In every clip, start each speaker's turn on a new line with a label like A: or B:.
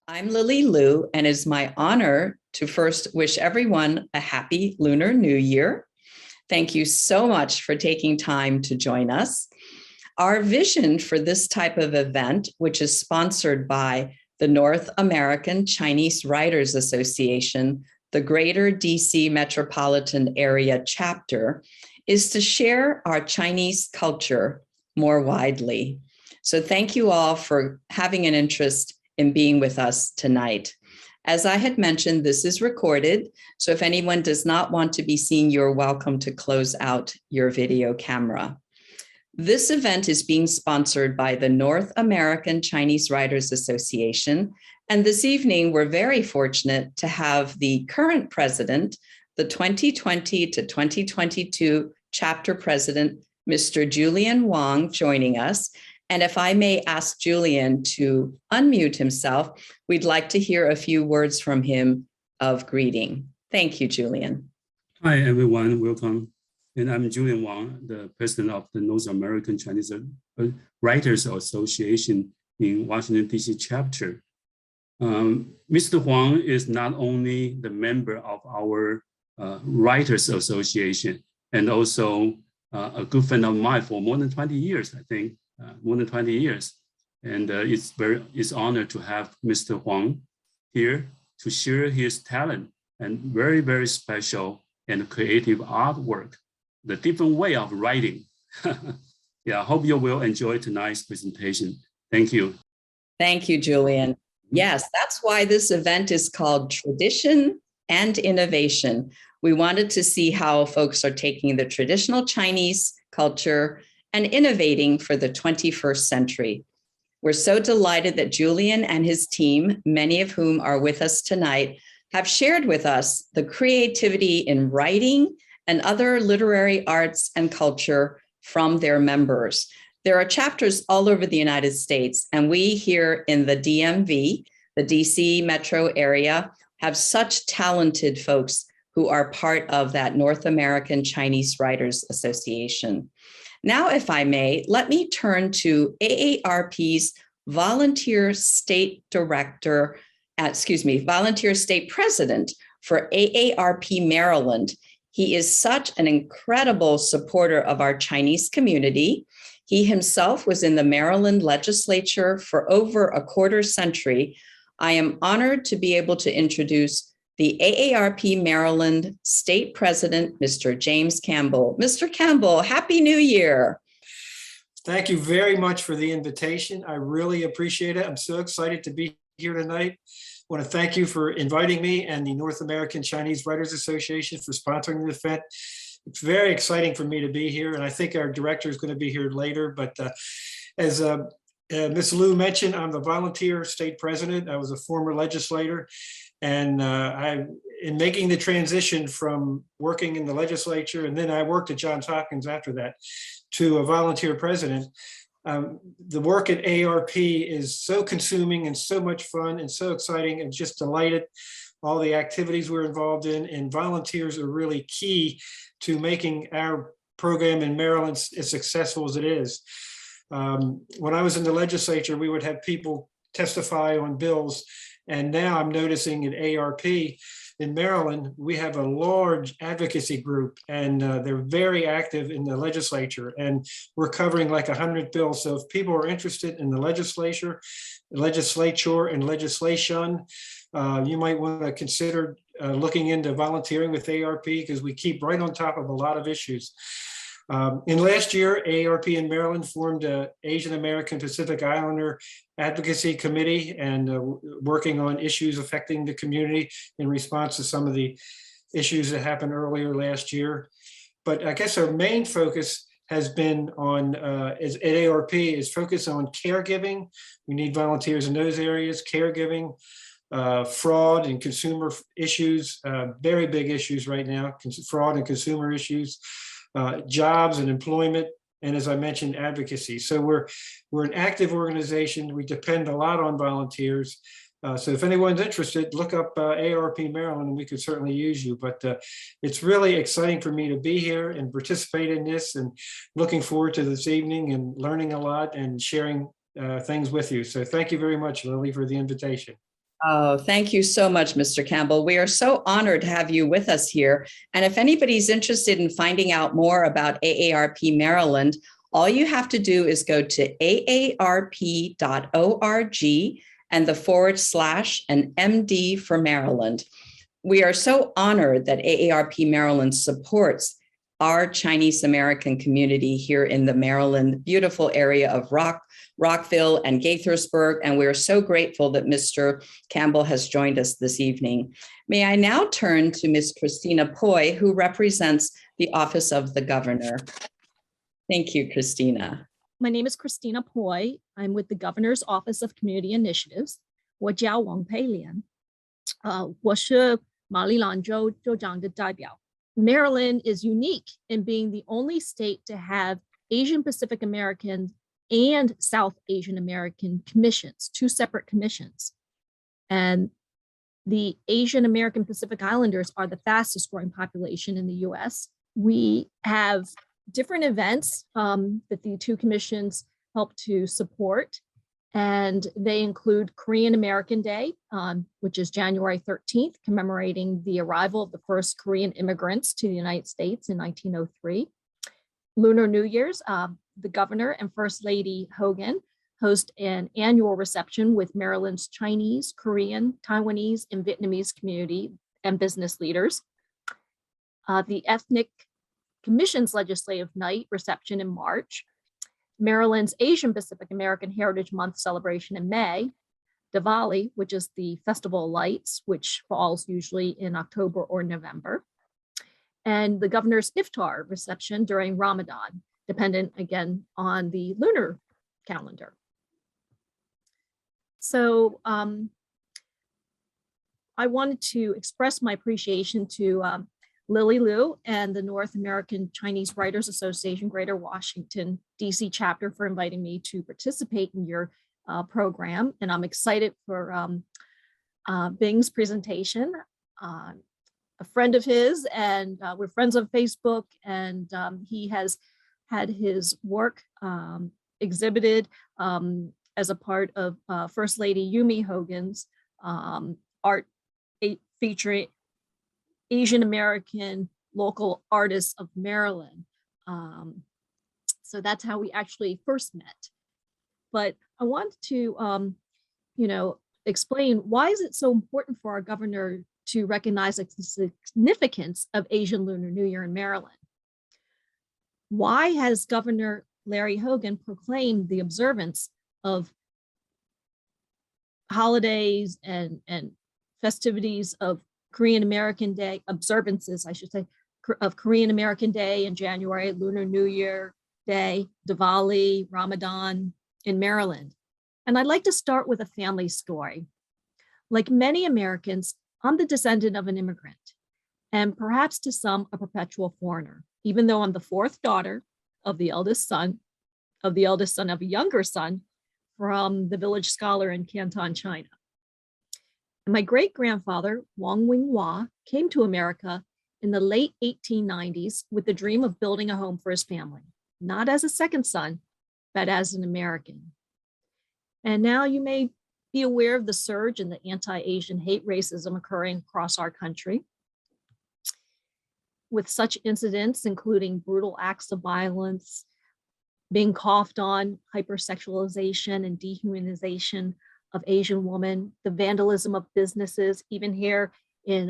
A: I'm Lily Liu, and it's my honor to first wish everyone a happy Lunar New Year. Thank you so much for taking time to join us. Our vision for this type of event, which is sponsored by the North American Chinese Writers Association, the Greater DC Metropolitan Area chapter, is to share our Chinese culture more widely. So thank you all for having an interest in being with us tonight. As I had mentioned, this is recorded, so if anyone does not want to be seen, you're welcome to close out your video camera. This event is being sponsored by the North American Chinese Writers Association, and this evening we're very fortunate to have the current president, the 2020 to 2022 chapter president, Mr. Julian Huang, joining us. And if I may ask Julian to unmute himself, we'd like to hear a few words from him of greeting. Thank you, Julian.
B: Hi, everyone. Welcome. And I'm Julian Wang, the president of the North American Chinese Writers Association in Washington, D.C. chapter. Mr. Huang is not only the member of our Writers Association and also a good friend of mine for more than 20 years, I think. More than 20 years. And it's honored to have Mr. Huang here to share his talent and very, very special and creative artwork, the different way of writing. Yeah, I hope you will enjoy tonight's presentation. Thank you.
A: Thank you, Julian. Yes, that's why this event is called Tradition and Innovation. We wanted to see how folks are taking the traditional Chinese culture and innovating for the 21st century. We're so delighted that Julian and his team, many of whom are with us tonight, have shared with us the creativity in writing and other literary arts and culture from their members. There are chapters all over the United States, and we here in the DMV, the DC metro area, have such talented folks who are part of that North American Chinese Writers Association. Now, if I may, let me turn to AARP's volunteer state president for AARP Maryland. He is such an incredible supporter of our Chinese community. He himself was in the Maryland legislature for over a quarter century. I am honored to be able to introduce the AARP Maryland State President, Mr. James Campbell. Mr. Campbell, Happy New Year.
C: Thank you very much for the invitation. I really appreciate it. I'm so excited to be here tonight. I want to thank you for inviting me and the North American Chinese Writers Association for sponsoring the event. It's very exciting for me to be here, and I think our director is going to be here later. But as Ms. Liu mentioned, I'm the volunteer state president. I was a former legislator. And in making the transition from working in the legislature, and then I worked at Johns Hopkins after that, to a volunteer president, the work at ARP is so consuming and so much fun and so exciting, and just delighted. All the activities we're involved in, and volunteers are really key to making our program in Maryland as successful as it is. When I was in the legislature, we would have people testify on bills. And now I'm noticing in ARP in Maryland, we have a large advocacy group, and they're very active in the legislature, and we're covering like 100 bills. So if people are interested in the legislature and legislation, you might want to consider looking into volunteering with ARP, because we keep right on top of a lot of issues. In last year, AARP in Maryland formed an Asian American Pacific Islander Advocacy Committee, and working on issues affecting the community in response to some of the issues that happened earlier last year. But I guess our main focus has been on, at AARP, is focused on caregiving. We need volunteers in those areas, caregiving, fraud and consumer issues, very big issues right now, fraud and consumer issues. Jobs and employment, and as I mentioned, advocacy. So we're an active organization. We depend a lot on volunteers. So if anyone's interested, look up ARP Maryland, and we could certainly use you. But it's really exciting for me to be here and participate in this, and looking forward to this evening and learning a lot and sharing things with you. So thank you very much, Lily, for the invitation.
A: Oh, thank you so much, Mr. Campbell. We are so honored to have you with us here. And if anybody's interested in finding out more about AARP Maryland, all you have to do is go to aarp.org and the / and MD for Maryland. We are so honored that AARP Maryland supports our Chinese American community here in the Maryland, beautiful area of Rockville and Gaithersburg. And we're so grateful that Mr. Campbell has joined us this evening. May I now turn to Ms. Christina Poi, who represents the Office of the Governor. Thank you, Christina.
D: My name is Christina Poi. I'm with the Governor's Office of Community Initiatives. 我叫王佩莲。我是马里兰州州长的代表。Maryland is unique in being the only state to have Asian Pacific American and South Asian American commissions, 2 separate commissions. And the Asian American Pacific Islanders are the fastest growing population in the US. We have different events that the 2 commissions help to support. And they include Korean American Day, which is January 13th, commemorating the arrival of the first Korean immigrants to the United States in 1903. Lunar New Year's, the Governor and First Lady Hogan host an annual reception with Maryland's Chinese, Korean, Taiwanese, and Vietnamese community and business leaders. The Ethnic Commission's Legislative Night reception in March. Maryland's Asian Pacific American Heritage Month celebration in May, Diwali, which is the Festival of Lights, which falls usually in October or November, and the Governor's Iftar reception during Ramadan, dependent again on the lunar calendar. So I wanted to express my appreciation to Lily Liu and the North American Chinese Writers Association Greater Washington, DC chapter for inviting me to participate in your program. And I'm excited for Bing's presentation. A friend of his, and we're friends on Facebook, and he has had his work exhibited as a part of First Lady Yumi Hogan's art featuring Asian American local artists of Maryland. So that's how we actually first met. But I want to, explain, why is it so important for our governor to recognize the significance of Asian Lunar New Year in Maryland? Why has Governor Larry Hogan proclaimed the observance of holidays and festivities of Korean American Day, observances, I should say, of Korean American Day in January, Lunar New Year Day, Diwali, Ramadan in Maryland? And I'd like to start with a family story. Like many Americans, I'm the descendant of an immigrant, and perhaps to some, a perpetual foreigner, even though I'm the 4th daughter of the eldest son of a younger son from the village scholar in Canton, China. And my great-grandfather, Huang came to America in the late 1890s with the dream of building a home for his family, not as a second son, but as an American. And now you may be aware of the surge in the anti-Asian hate racism occurring across our country, with such incidents including brutal acts of violence, being coughed on, hypersexualization and dehumanization of Asian women, the vandalism of businesses, even here in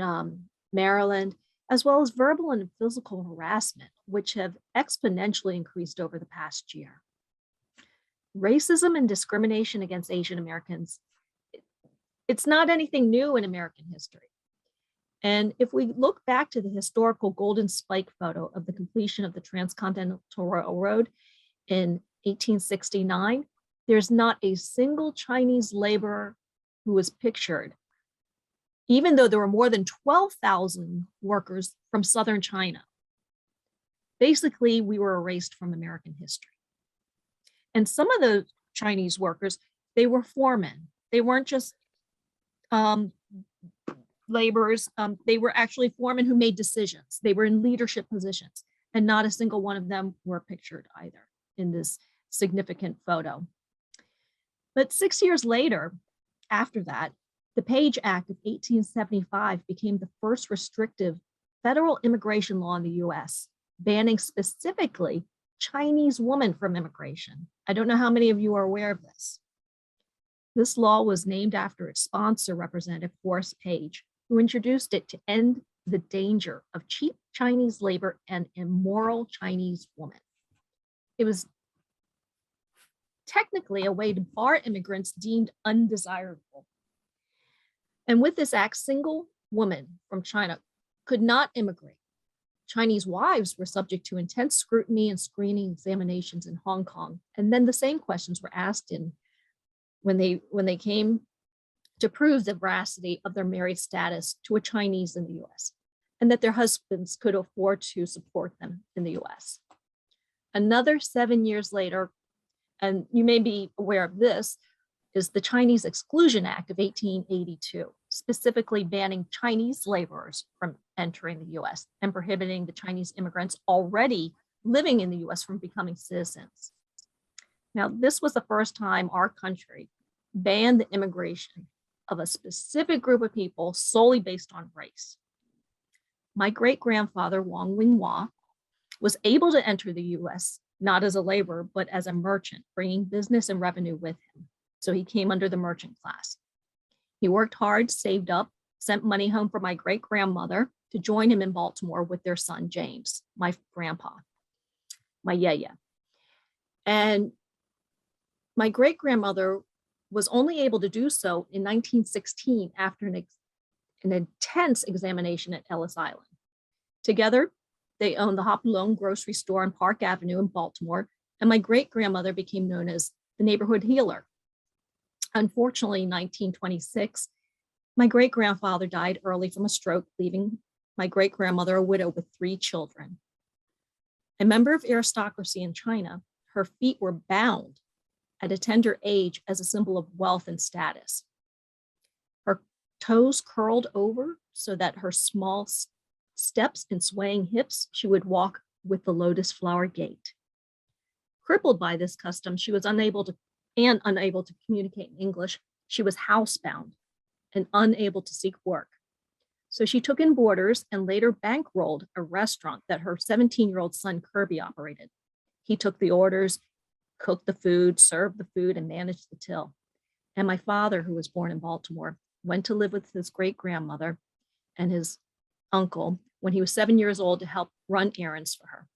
D: Maryland, as well as verbal and physical harassment, which have exponentially increased over the past year. Racism and discrimination against Asian Americans, it's not anything new in American history. And if we look back to the historical Golden Spike photo of the completion of the Transcontinental Railroad in 1869, there's not a single Chinese laborer who was pictured, even though there were more than 12,000 workers from Southern China. Basically, we were erased from American history. And some of the Chinese workers, they were foremen. They weren't just laborers. They were actually foremen who made decisions. They were in leadership positions, and not a single one of them were pictured either in this significant photo. But 6 years later, after that, The Page Act of 1875 became the first restrictive federal immigration law in the US, banning specifically Chinese women from immigration. I don't know how many of you are aware of this. This law was named after its sponsor, Representative Horace Page, who introduced it to end the danger of cheap Chinese labor and immoral Chinese women. It was technically a way to bar immigrants deemed undesirable. And with this act, single women from China could not immigrate. Chinese wives were subject to intense scrutiny and screening examinations in Hong Kong. And then the same questions were asked when they came to prove the veracity of their married status to a Chinese in the US, and that their husbands could afford to support them in the US. Another 7 years later, and you may be aware of this, is the Chinese Exclusion Act of 1882, specifically banning Chinese laborers from entering the US and prohibiting the Chinese immigrants already living in the US from becoming citizens. Now, this was the first time our country banned the immigration of a specific group of people solely based on race. My great-grandfather, Huang was able to enter the US not as a laborer, but as a merchant, bringing business and revenue with him. So he came under the merchant class. He worked hard, saved up, sent money home for my great-grandmother to join him in Baltimore with their son, James, my grandpa, my yaya. And my great-grandmother was only able to do so in 1916 after an intense examination at Ellis Island. Together, they owned the Hopalong grocery store on Park Avenue in Baltimore, and my great-grandmother became known as the neighborhood healer. Unfortunately, in 1926, my great-grandfather died early from a stroke, leaving my great-grandmother a widow with 3 children. A member of aristocracy in China, her feet were bound at a tender age as a symbol of wealth and status. Her toes curled over so that her small steps and swaying hips, she would walk with the lotus flower gait. Crippled by this custom, she was unable to communicate in English. She was housebound and unable to seek work. So she took in boarders and later bankrolled a restaurant that her 17-year-old son Kirby operated. He took the orders, cooked the food, served the food, and managed the till. And my father, who was born in Baltimore, went to live with his great-grandmother and his uncle when he was 7 years old to help run errands for her.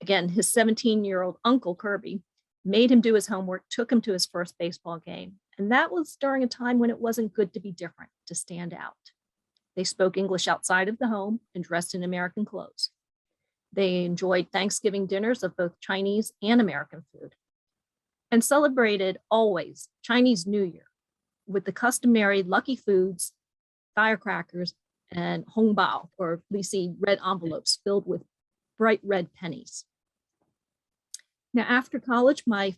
D: Again, his 17-year-old uncle, Kirby, made him do his homework, took him to his first baseball game. And that was during a time when it wasn't good to be different, to stand out. They spoke English outside of the home and dressed in American clothes. They enjoyed Thanksgiving dinners of both Chinese and American food and celebrated always Chinese New Year with the customary lucky foods, firecrackers, and hongbao, or lisi, red envelopes filled with bright red pennies. Now, after college, my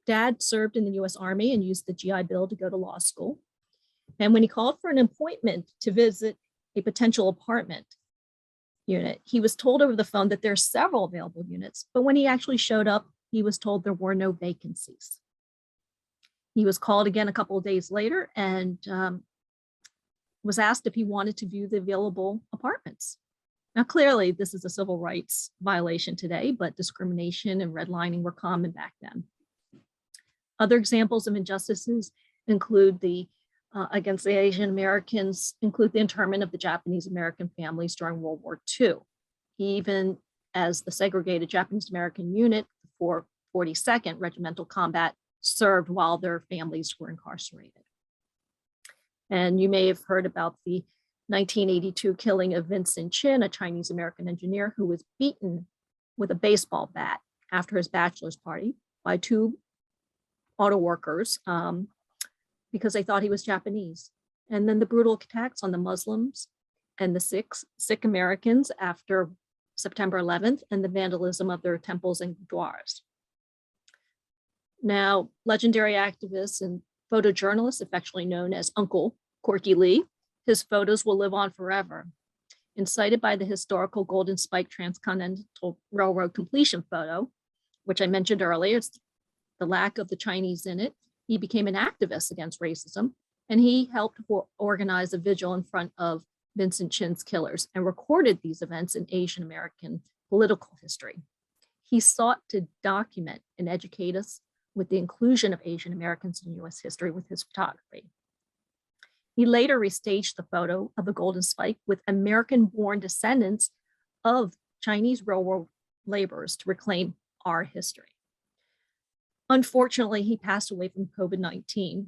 D: dad served in the US Army and used the GI Bill to go to law school. And when he called for an appointment to visit a potential apartment unit, he was told over the phone that there are several available units, but when he actually showed up, he was told there were no vacancies. He was called again a couple of days later and was asked if he wanted to view the available apartments. Now, clearly, this is a civil rights violation today, but discrimination and redlining were common back then. Other examples of injustices include against the Asian Americans, include the internment of the Japanese American families during World War II, even as the segregated Japanese American unit for 42nd Regimental Combat served while their families were incarcerated. And you may have heard about the 1982 killing of Vincent Chin, a Chinese American engineer who was beaten with a baseball bat after his bachelor's party by 2 auto workers because they thought he was Japanese. And then the brutal attacks on the Muslims and the Sikh Americans after September 11th and the vandalism of their temples and gurdwaras. Now, legendary activist and photojournalist, affectionately known as Uncle Corky Lee, his photos will live on forever. Incited by the historical Golden Spike Transcontinental Railroad completion photo, which I mentioned earlier, it's the lack of the Chinese in it, he became an activist against racism And he helped organize a vigil in front of Vincent Chin's killers and recorded these events in Asian American political history. He sought to document and educate us with the inclusion of Asian Americans in US history with his photography. He later restaged the photo of the Golden Spike with American-born descendants of Chinese railroad laborers to reclaim our history. Unfortunately, he passed away from COVID-19.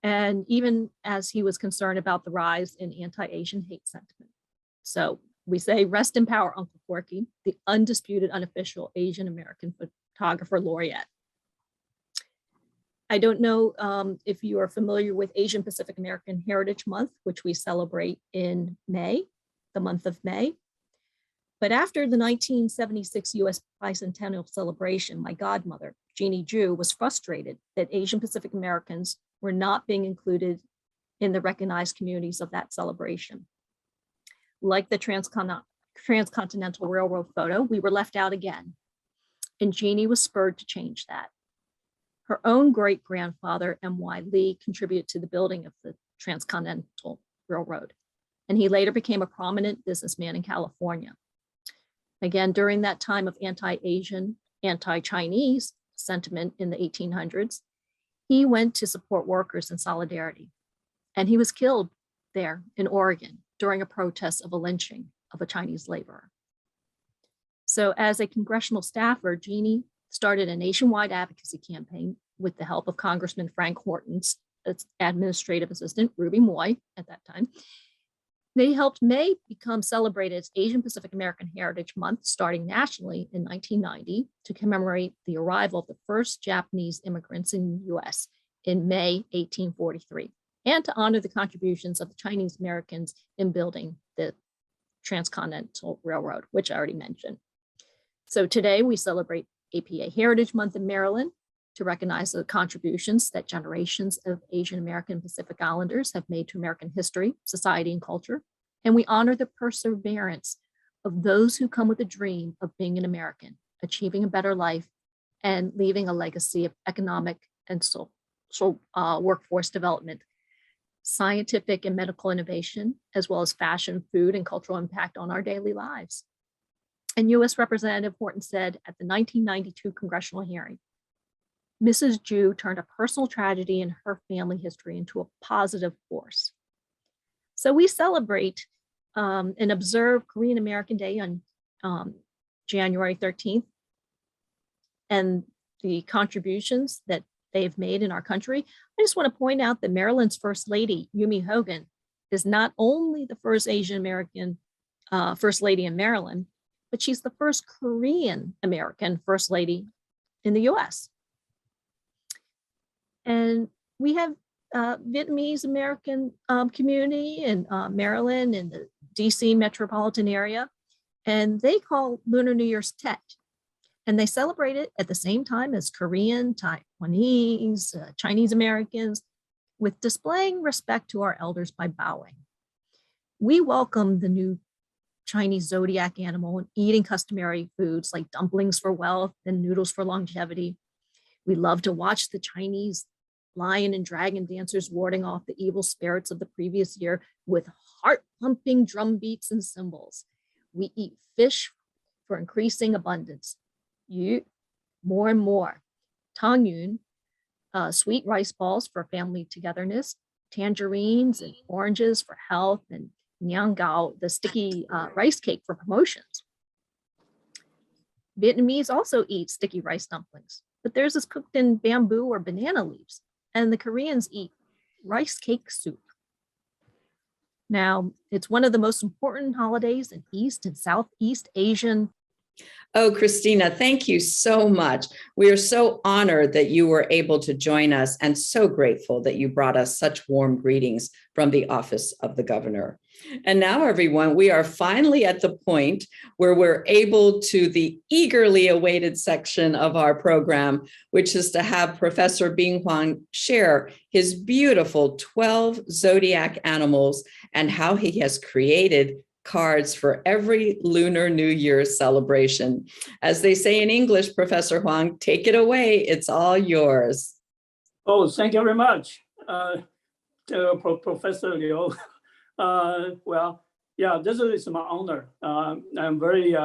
D: And even as he was concerned about the rise in anti-Asian hate sentiment. So we say, rest in power, Uncle Corky, the undisputed unofficial Asian American photographer laureate. I don't know if you are familiar with Asian Pacific American Heritage Month, which we celebrate in May, the month of May. But after the 1976 US bicentennial celebration, my godmother, Jeannie Ju, was frustrated that Asian Pacific Americans were not being included in the recognized communities of that celebration. Like the Transcontinental Railroad photo, we were left out again. And Jeannie was spurred to change that. Her own great-grandfather, M.Y. Lee, contributed to the building of the Transcontinental Railroad. And he later became a prominent businessman in California. Again, during that time of anti-Asian, anti-Chinese sentiment in the 1800s, he went to support workers in solidarity. And he was killed there in Oregon during a protest of a lynching of a Chinese laborer. So as a congressional staffer, Jeannie started a nationwide advocacy campaign with the help of Congressman Frank Horton's administrative assistant, Ruby Moy, at that time. They helped May become celebrated as Asian Pacific American Heritage Month, starting nationally in 1990 to commemorate the arrival of the first Japanese immigrants in the US in May 1843, and to honor the contributions of the Chinese Americans in building the Transcontinental Railroad, which I already mentioned. So today we celebrate APA Heritage Month in Maryland to recognize the contributions that generations of Asian American Pacific Islanders have made to American history, society, and culture. And we honor the perseverance of those who come with a dream of being an American, achieving a better life, and leaving a legacy of economic and social workforce development, scientific and medical innovation, as well as fashion, food, and cultural impact on our daily lives. And US Representative Horton said at the 1992 congressional hearing, Mrs. Ju turned a personal tragedy in her family history into a positive force. So we celebrate and observe Korean American Day on January 13th, and the contributions that they've made in our country. I just want to point out that Maryland's First Lady, Yumi Hogan, is not only the first Asian American First Lady in Maryland, but she's the first Korean American First Lady in the US. And we have Vietnamese American community in Maryland and the DC metropolitan area, and they call Lunar New Year's Tet. And they celebrate it at the same time as Korean, Taiwanese, Chinese Americans, with displaying respect to our elders by bowing. We welcome the new Chinese zodiac animal and eating customary foods like dumplings for wealth and noodles for longevity. We love to watch the Chinese lion and dragon dancers warding off the evil spirits of the previous year with heart-pumping drum beats and cymbals. We eat fish for increasing abundance. Yu, more and more. Tang yun, sweet rice balls for family togetherness. Tangerines and oranges for health, and Niang Gao, the sticky rice cake for promotions. Vietnamese also eat sticky rice dumplings, but theirs is cooked in bamboo or banana leaves, and the Koreans eat rice cake soup. Now, it's one of the most important holidays in East and Southeast Asian.
A: Oh, Christina, thank you so much. We are so honored that you were able to join us and so grateful that you brought us such warm greetings from the Office of the Governor. And now, everyone, we are finally at the point where we're able to the eagerly awaited section of our program, which is to have Professor Bing Huang share his beautiful 12 zodiac animals and how he has created cards for every Lunar New Year celebration. As they say in English, Professor Huang, take it away. It's all yours.
E: Oh, thank you very much. Professor Liu. Well, yeah, this is my honor. I'm very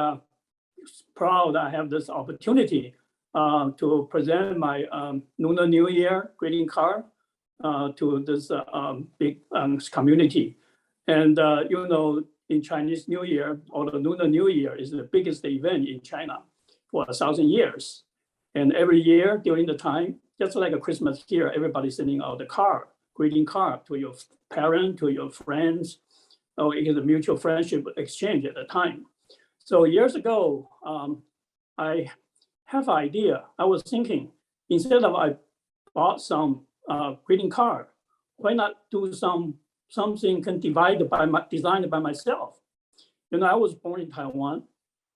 E: proud I have this opportunity to present my Lunar New Year greeting card to this big community. And you know, in Chinese New Year, or the Lunar New Year is the biggest event in China for 1,000 years. And every year during the time, just like a Christmas here, everybody's sending out the card, greeting card to your parent, to your friends, or it is a mutual friendship exchange at the time. So years ago, I have an idea. I was thinking, instead of I bought some greeting card, why not do something can designed by myself? You know, I was born in Taiwan.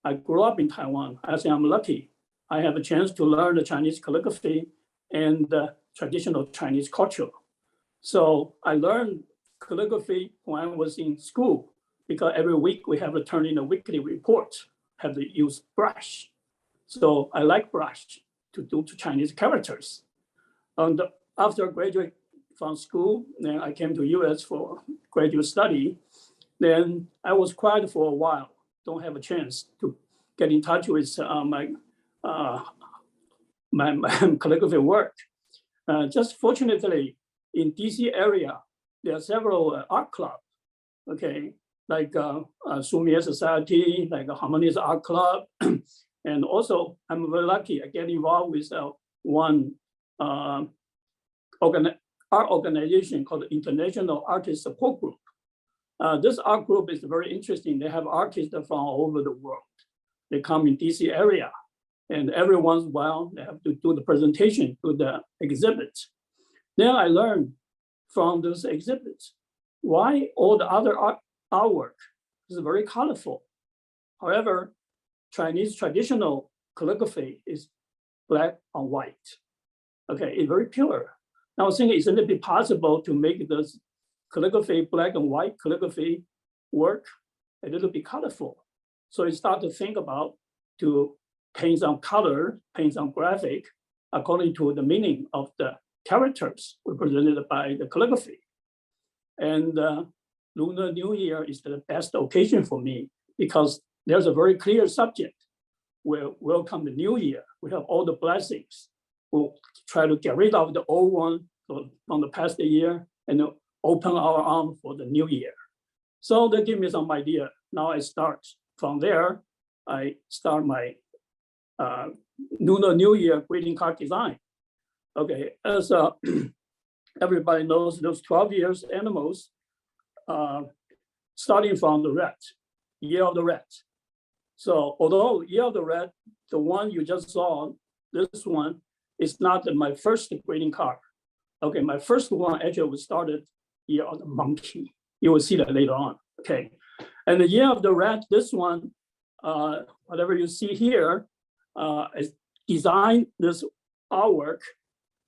E: I grew up in Taiwan. I think I'm lucky. I have a chance to learn the Chinese calligraphy and traditional Chinese culture. So I learned calligraphy when I was in school, because every week we have to turn in a weekly report, have to use brush. So I like brush to do to Chinese characters. And after I graduated from school, then I came to US for graduate study. Then I was quiet for a while, don't have a chance to get in touch with my calligraphy work. Just fortunately, in DC area, there are several art clubs, okay, like Sumier Society, like a Harmonious Art Club. And also, I'm very lucky I get involved with one art organization called the International Artist Support Group. This art group is very interesting. They have artists from all over the world. They come in DC area, and every once in a while, they have to do the presentation to the exhibits. Then I learned from those exhibits why all the other artwork is very colorful. However, Chinese traditional calligraphy is black on white. Okay, it's very pure. Now I was thinking, isn't it possible to make this calligraphy, black and white calligraphy work a little bit colorful? So I started to think about to paint some color, paint some graphic according to the meaning of the characters represented by the calligraphy. And Lunar New Year is the best occasion for me because there's a very clear subject. We'll welcome the new year. We have all the blessings. We'll try to get rid of the old one from the past year and open our arms for the new year. So they give me some idea. Now I start from there. I start my Lunar New Year greeting card design. Okay, as everybody knows, those 12 years animals, starting from the rat, year of the rat. So although year of the rat, the one you just saw, this one is not my first greeting card. Okay, my first one actually was started year of the monkey. You will see that later on, okay. And the year of the rat, this one, whatever you see here, is designed this artwork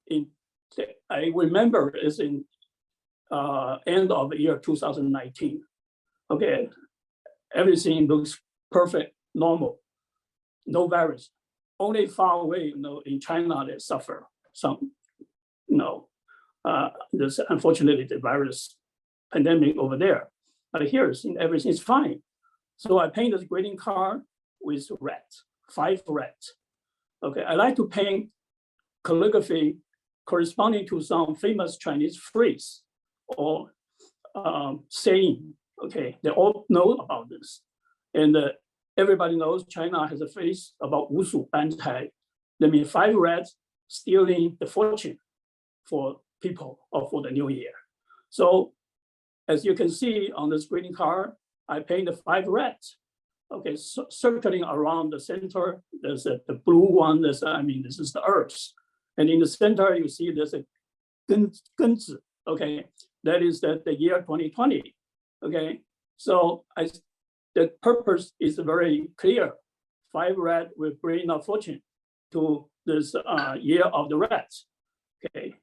E: in, I remember it's in end of the year 2019. Okay, everything looks perfect, normal, no virus. Only far away, you know, in China they suffer some, you know, this unfortunately the virus pandemic over there. But here, everything's fine. So I paint this greeting card with rats, 5 rats. Okay, I like to paint calligraphy corresponding to some famous Chinese phrase or saying. Okay, they all know about this. And everybody knows China has a phrase about 无鼠搬财. That means 5 rats stealing the fortune for people or for the new year. So as you can see on this greeting card, I paint the 5 rats. Okay, so circling around the center, there's the blue one, this is the earth. And in the center, you see there's a 根子, okay? That is the year 2020, okay? So the purpose is very clear. 5 rats will bring a fortune to this year of the rats, okay?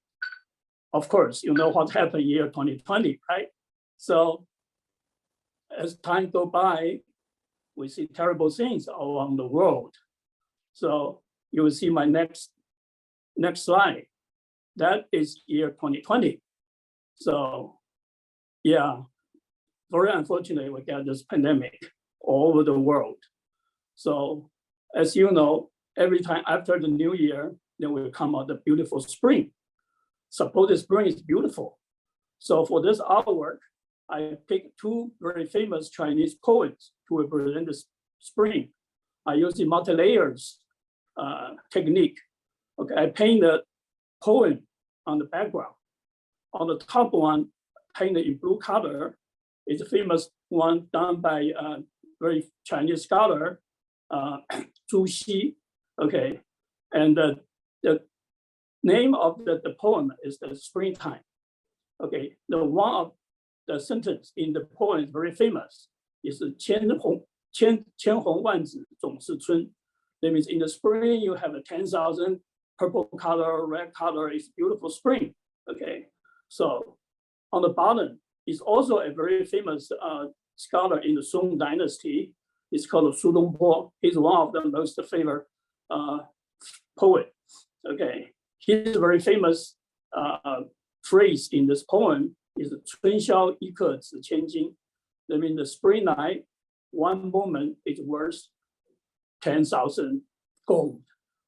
E: Of course, you know what happened year 2020, right? So as time goes by, we see terrible things around the world. So you will see my next slide. That is year 2020. So yeah, very unfortunately, we got this pandemic all over the world. So as you know, every time after the new year, then will come out the beautiful spring. Suppose the spring is beautiful. So for this artwork, I picked two very famous Chinese poets to represent the spring. I use the multi-layers technique. Okay, I paint the poem on the background. On the top one, painted in blue color, is a famous one done by a very Chinese scholar, Zhu Xi. Okay, and the name of the poem is the springtime. Okay, the one of the sentence in the poem is very famous. It's 千红万紫总是春. That means in the spring you have a 10,000 purple color, red color. It's beautiful spring. Okay, so on the bottom is also a very famous scholar in the Song Dynasty. It's called Su Dongpo. He's one of the most favorite poet. Okay, his very famous phrase in this poem is 春宵一刻值千金. That means the spring night, one moment is worth 10,000 gold.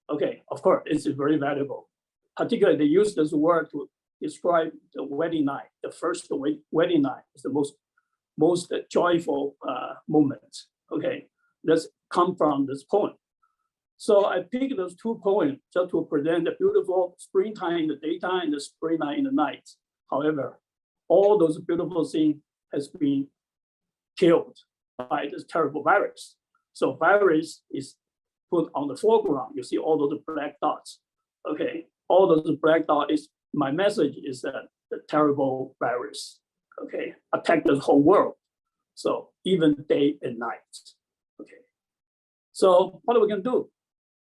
E: Okay, of course, it's very valuable. Particularly, they use this word to describe the wedding night. The first wedding night is the most joyful moment. Okay, that's come from this poem. So I picked those two poems just to present the beautiful springtime in the daytime and the spring night in the night. However, all those beautiful things has been killed by this terrible virus. So virus is put on the foreground. You see all those black dots. Okay, all those black dots is my message is that the terrible virus, okay, attacked the whole world. So even day and night. Okay, so what are we gonna do?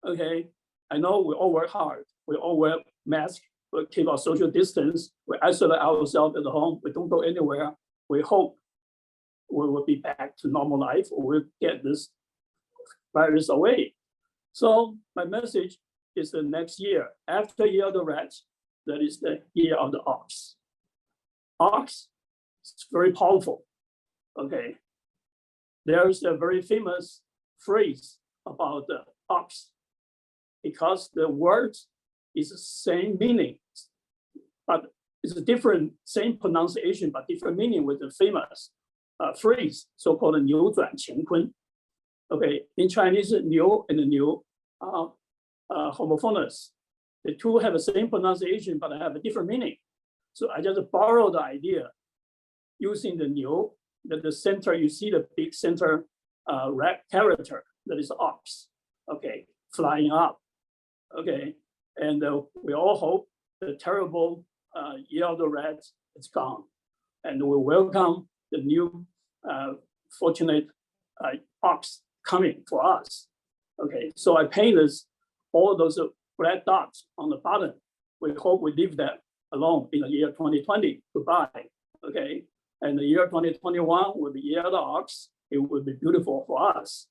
E: Okay, I know we all work hard. We all wear masks. We keep our social distance. We isolate ourselves at home. We don't go anywhere. We hope we will be back to normal life, or we'll get this virus away. So my message is the next year, after Year of the Rat, that is the Year of the Ox. Ox is very powerful. Okay, there's a very famous phrase about the ox, because the word is the same meaning, but it's a different, same pronunciation, but different meaning with the famous phrase, so-called 扭转乾坤. Okay, in Chinese, 牛 and 牛 are homophonous. The two have the same pronunciation, but have a different meaning. So I just borrowed the idea using the 牛, that the center, you see the big center red character, that is ox. Okay, flying up. Okay, and we all hope the terrible Year of the Rat is gone, and we welcome the new fortunate ox coming for us. Okay, so I painted all those black dots on the bottom. We hope we leave that alone in the year 2020. Goodbye. Okay, and the year 2021 will be Year of the Ox. It will be beautiful for us.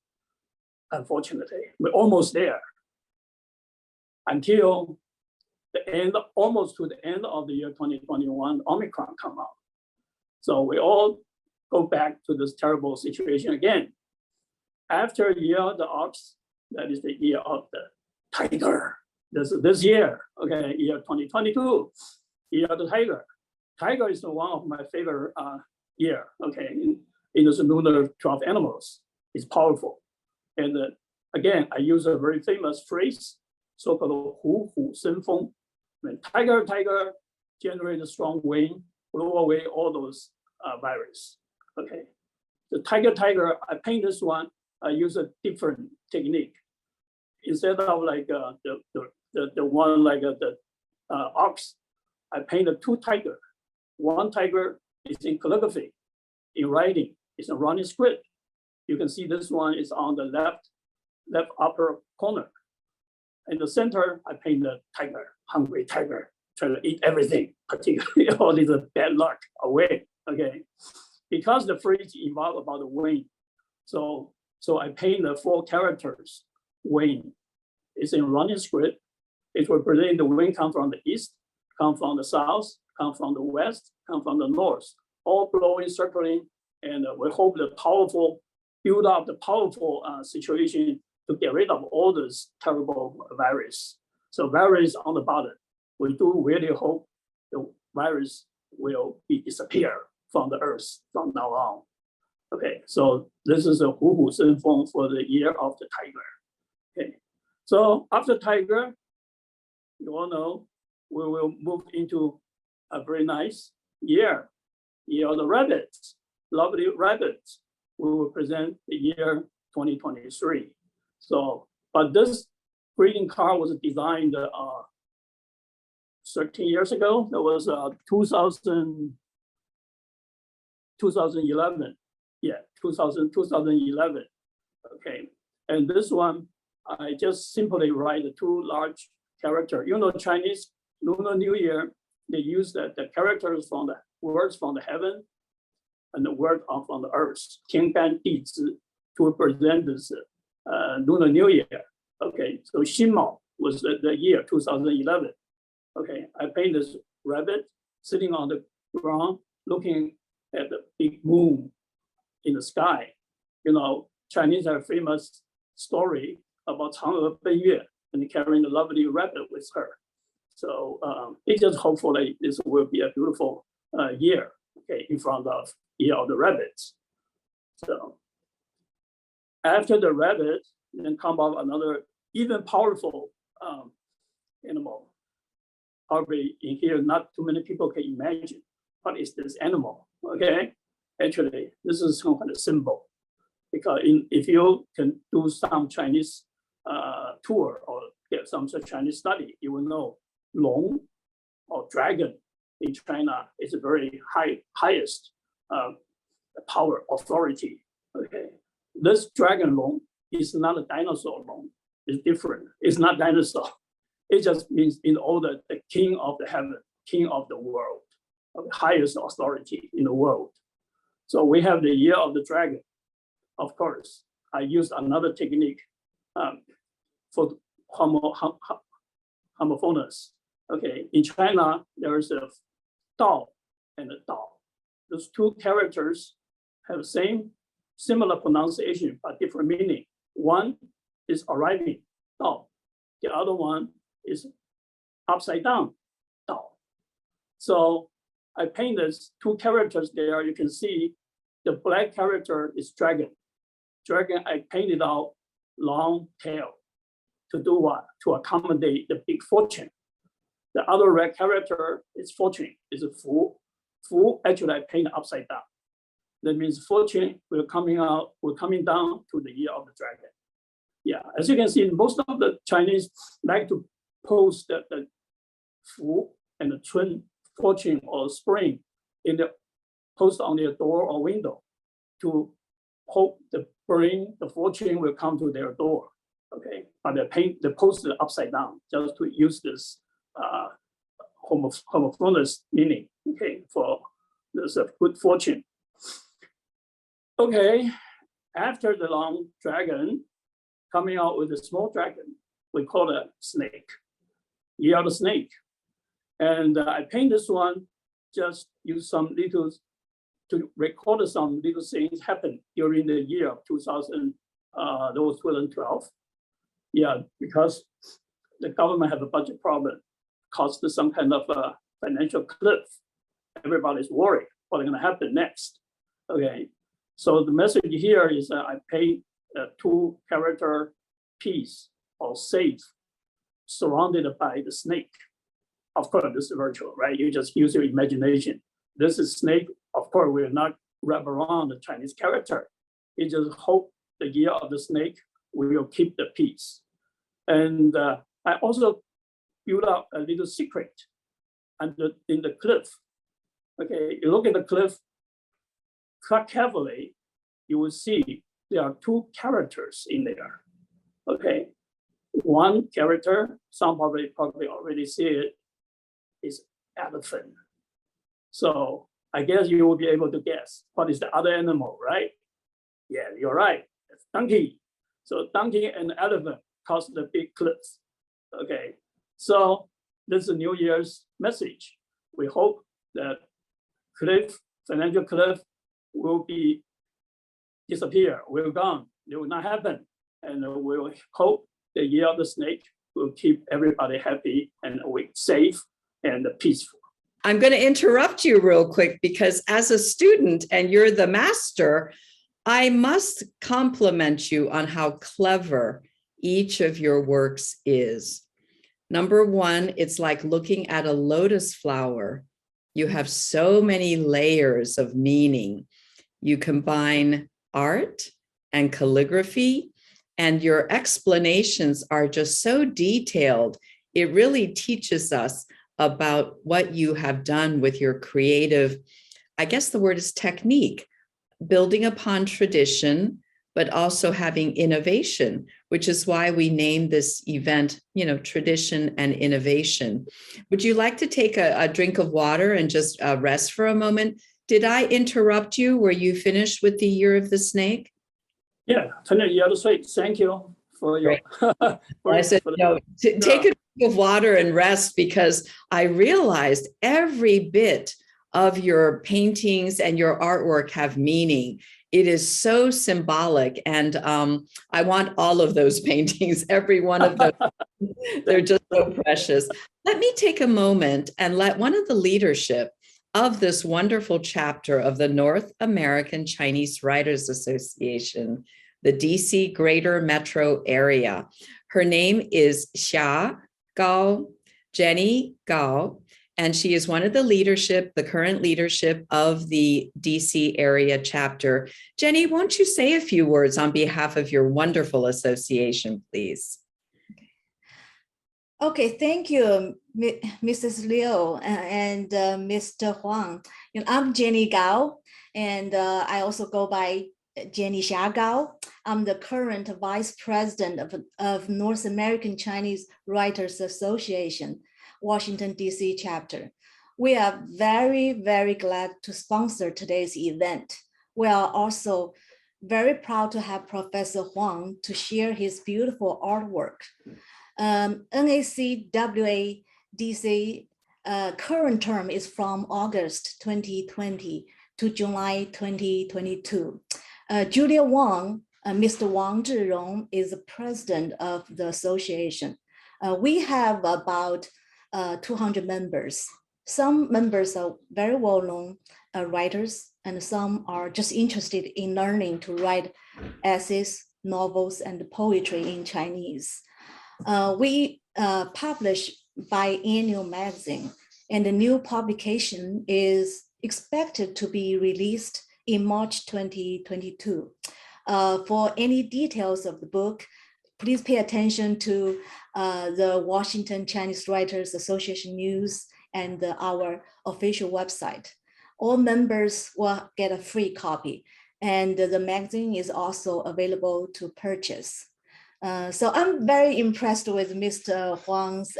E: Unfortunately, we're almost there. Until the end, almost to the end of the year 2021, Omicron come out. So we all go back to this terrible situation again. After Year of the Ox, that is the Year of the Tiger. This year, okay, year 2022, Year of the Tiger. Tiger is one of my favorite year, okay, in the lunar 12 animals. It's powerful. And again, I use a very famous phrase, so-called 虎虎生风. When tiger generate a strong wind, blow away all those virus. Okay, the tiger, I paint this one. I use a different technique. Instead of like the one like the ox, I painted two tigers. One tiger is in calligraphy, in writing. It's a running script. You can see this one is on the left upper corner. In the center, I paint the tiger, hungry tiger, trying to eat everything, particularly all this bad luck away. Okay, because the phrase involved about the wind, so I paint the four characters. Wind is in running script. It represents the wind come from the east, come from the south, come from the west, come from the north, all blowing, circling, and we hope the powerful, build up the powerful situation to get rid of all this terrible virus. So virus on the bottom. We do really hope the virus will be disappear from the earth from now on. Okay, so this is a Hu Sen Feng for the year of the tiger. Okay, so after tiger, you all know we will move into a very nice year of the rabbits, lovely rabbits. We will present the year 2023. So, but this greeting card was designed 13 years ago. That was 2011. Yeah, 2011. Okay, and this one, I just simply write the two large characters. You know, Chinese Lunar New Year, they use the characters from the words from the heaven and the word from the earth, 天干地支, to represent this Lunar New Year. Okay, so Xinmao was the year 2011. Okay, I paint this rabbit sitting on the ground, looking at the big moon in the sky. You know, Chinese have a famous story about Chang'e Beiyue and carrying the lovely rabbit with her. So it's just hopefully this will be a beautiful year, okay, in front of Year of the Rabbits. So after the rabbit, then come up another even powerful animal. Probably in here, not too many people can imagine what is this animal, okay? Actually, this is some kind of symbol, because if you can do some Chinese tour or get some Chinese study, you will know long or dragon in China is a very highest power authority. Okay, this dragon long is not a dinosaur long. It's different. It's not dinosaur. It just means in order the king of the heaven, king of the world, of the highest authority in the world. So we have the year of the dragon. Of course, I used another technique for homophonous. Okay, in China, there is a Dao and a Dao. Those two characters have the same, similar pronunciation, but different meaning. One is arriving, Dao. The other one is upside down, Dao. So I paint these two characters there. You can see the black character is dragon. Dragon, I painted out long tail to do what? To accommodate the big fortune. The other red character is fortune, is a Fu. Fu, actually I paint upside down. That means fortune will coming down to the year of the dragon. Yeah, as you can see, most of the Chinese like to post the Fu and the Chun, fortune or spring, in the post on their door or window to hope the fortune will come to their door. Okay, but they post it upside down just to use this homophonous meaning. Okay, for this good fortune. Okay, after the long dragon, coming out with a small dragon, we call it snake. Year of the snake. And I paint this one, just use some little, to record some little things happen during the year of 2012. Yeah, because the government have a budget problem, caused some kind of a financial cliff. Everybody's worried what's going to happen next. Okay, so the message here is that I paint a two character piece or safe surrounded by the snake. Of course, this is virtual, right? You just use your imagination. This is snake. Of course, we will not wrap around the Chinese character. You just hope the year of the snake will keep the peace. And I also built up a little secret in the cliff. Okay, you look at the cliff quite carefully, you will see there are two characters in there. Okay, one character, some probably already see it, is elephant. So I guess you will be able to guess what is the other animal, right? Yeah, you're right. It's donkey. So donkey and elephant cause the big cliffs. Okay, so this is New Year's message. we hope that financial cliff will be disappear, will gone, it will not happen. And we'll hope the year of the snake will keep everybody happy and safe and peaceful.
A: I'm going to interrupt you real quick because as a student and you're the master, I must compliment you on how clever each of your works is. Number one, it's like looking at a lotus flower. You have so many layers of meaning. You combine art and calligraphy, and your explanations are just so detailed. It really teaches us about what you have done with your creative, I guess the word is technique, building upon tradition, but also having innovation, which is why we named this event, tradition and innovation. Would you like to take a drink of water and just rest for a moment? Did I interrupt you? Were you finished with the Year of the Snake?
E: Yeah, thank you for your.
A: I said, take a drink of water and rest, because I realized every bit of your paintings and your artwork have meaning. It is so symbolic. And I want all of those paintings, every one of them. They're just so precious. Let me take a moment and let one of the leadership of this wonderful chapter of the North American Chinese Writers Association, the DC Greater Metro Area. Her name is Xia Gao, Jenny Gao, and she is one of the current leadership of the DC area chapter. Jenny, won't you say a few words on behalf of your wonderful association, please?
F: Okay, thank you, Mrs. Liu and Mr. Huang. I'm Jenny Gao, and I also go by Jenny Xia Gao. I'm the current vice president of North American Chinese Writers Association, Washington, D.C. chapter. We are very, very glad to sponsor today's event. We are also very proud to have Professor Huang to share his beautiful artwork. NACWA DC current term is from August 2020 to July 2022. Julia Wang, Mr. Wang Zhirong is the president of the association. We have about 200 members. Some members are very well-known writers, and some are just interested in learning to write essays, novels, and poetry in Chinese. We publish biannual magazine, and the new publication is expected to be released in March 2022. For any details of the book, please pay attention to the Washington Chinese Writers Association news and our official website. All members will get a free copy, and the magazine is also available to purchase. So I'm very impressed with Mr. Huang's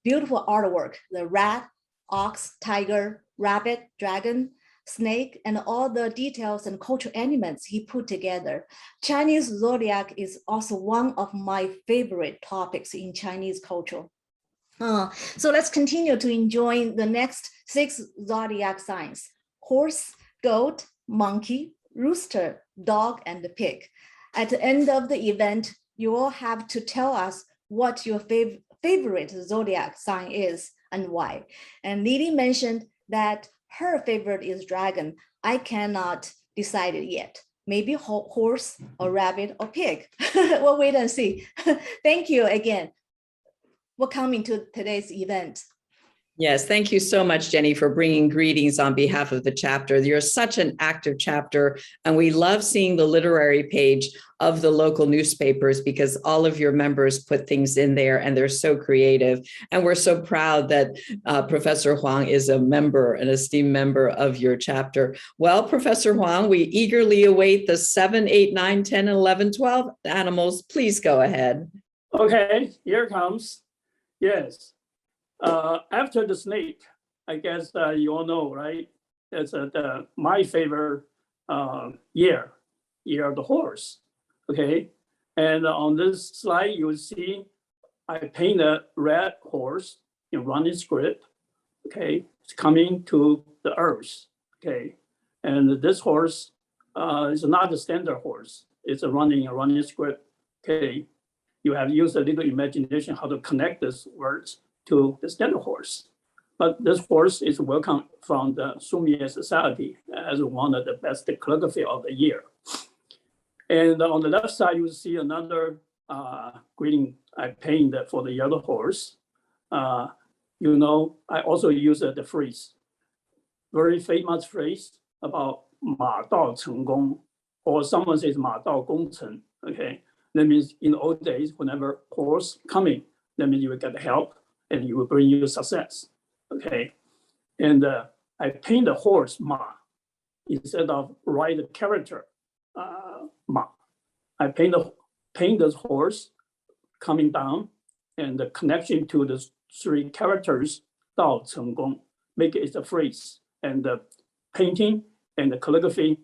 F: beautiful artwork, the rat, ox, tiger, rabbit, dragon, snake, and all the details and cultural elements he put together. Chinese zodiac is also one of my favorite topics in Chinese culture. So let's continue to enjoy the next 6 zodiac signs: horse, goat, monkey, rooster, dog, and pig. At the end of the event, you all have to tell us what your favorite zodiac sign is and why. And Lily mentioned that her favorite is dragon. I cannot decide it yet. Maybe horse or rabbit or pig. We'll wait and see. Thank you again for coming to today's event.
A: Yes, thank you so much, Jenny, for bringing greetings on behalf of the chapter. You're such an active chapter, and we love seeing the literary page of the local newspapers because all of your members put things in there and they're so creative. And we're so proud that Professor Huang is a member, an esteemed member of your chapter. Well, Professor Huang, we eagerly await the 7, 8, 9, 10, 11, 12 animals. Please go ahead.
E: Okay, here comes. Yes. After the snake, I guess you all know, right? It's my favorite year of the horse. Okay, and on this slide you will see I paint a red horse in running script. Okay, It's coming to the earth. Okay, and this horse is not a standard horse. It's a running script. Okay, you have used a little imagination how to connect these words to the standard horse. But this horse is welcome from the Sumier Society as one of the best calligraphy of the year. And on the left side, you see another greeting I painted for the yellow horse. You know, I also use the phrase, very famous phrase about 马到成功, or someone says 马到功成. Okay, that means in the old days, whenever horse coming, that means you will get help and you will bring you success. Okay, and I paint the horse 马 instead of write the character 马. I paint this horse coming down and the connection to the 3 characters 到成功, make it a phrase, and the painting and the calligraphy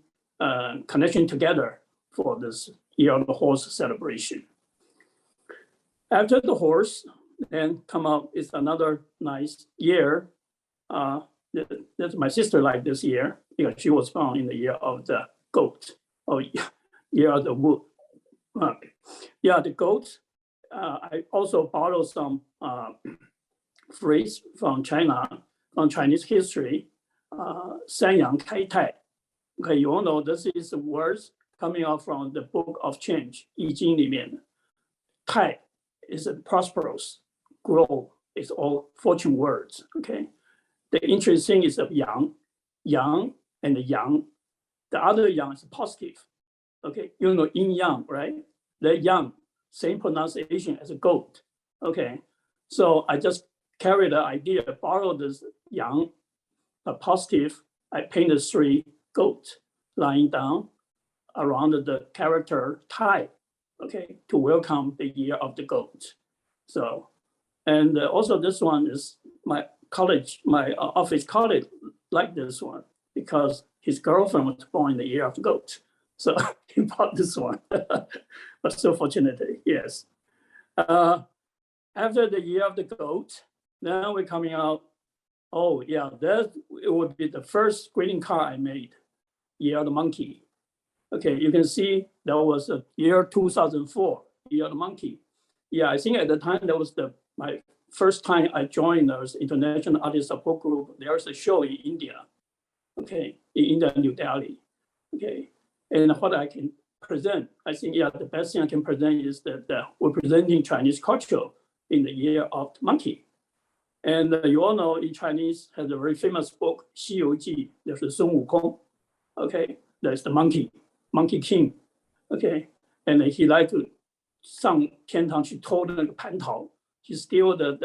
E: connection together for this Year of the Horse celebration. After the horse, then come out is another nice year. That's my sister like this year because she was born in the year of the goat, or year of the wood. Yeah, the goat. I also borrowed some phrase from China, from Chinese history. 三阳开泰. Okay, you all know this is the words coming out from the Book of Change, 易经里面. 泰 is a prosperous, grow, it's all fortune words. Okay, the interesting is of yang and the yang. The other yang is positive. Okay, you know yin yang, right? The yang, same pronunciation as a goat. Okay, so I just carried the idea, borrowed this yang, a positive. I painted 3 goats lying down around the character Tai, okay, to welcome the year of the goat. So, and also this one is my college, my office colleague like this one because his girlfriend was born in the year of the goat. So he bought this one, but so fortunately, yes. After the year of the goat, now we're coming out. Oh yeah, that it would be the first greeting card I made, Year of the Monkey. Okay, you can see that was the year 2004, Year of the Monkey. Yeah, I think at the time that was my first time I joined the International Artist Support Group. There's a show in India, okay, in India, New Delhi. Okay, and what I can present, I think, yeah, the best thing I can present is that we're presenting Chinese culture in the year of the monkey. And you all know in Chinese has a very famous book, 西游记, there's a Sun Wukong, okay, there's the monkey king, okay, and he liked to 上天堂去偷的那个蟠桃, he steal the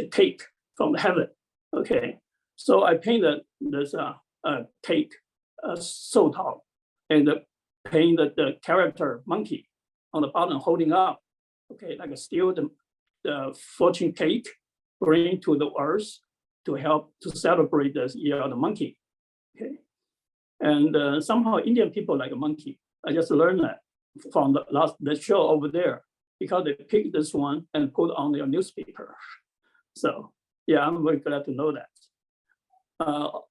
E: cake from heaven, okay, so I painted this cake, 寿桃, and painted the character monkey on the bottom holding up, okay, like a steal the fortune cake, bring to the earth to help to celebrate the year of the monkey. Okay, and somehow Indian people like a monkey. I just learned that from the show over there because they picked this one and put on their newspaper. So yeah, I'm very glad to know that.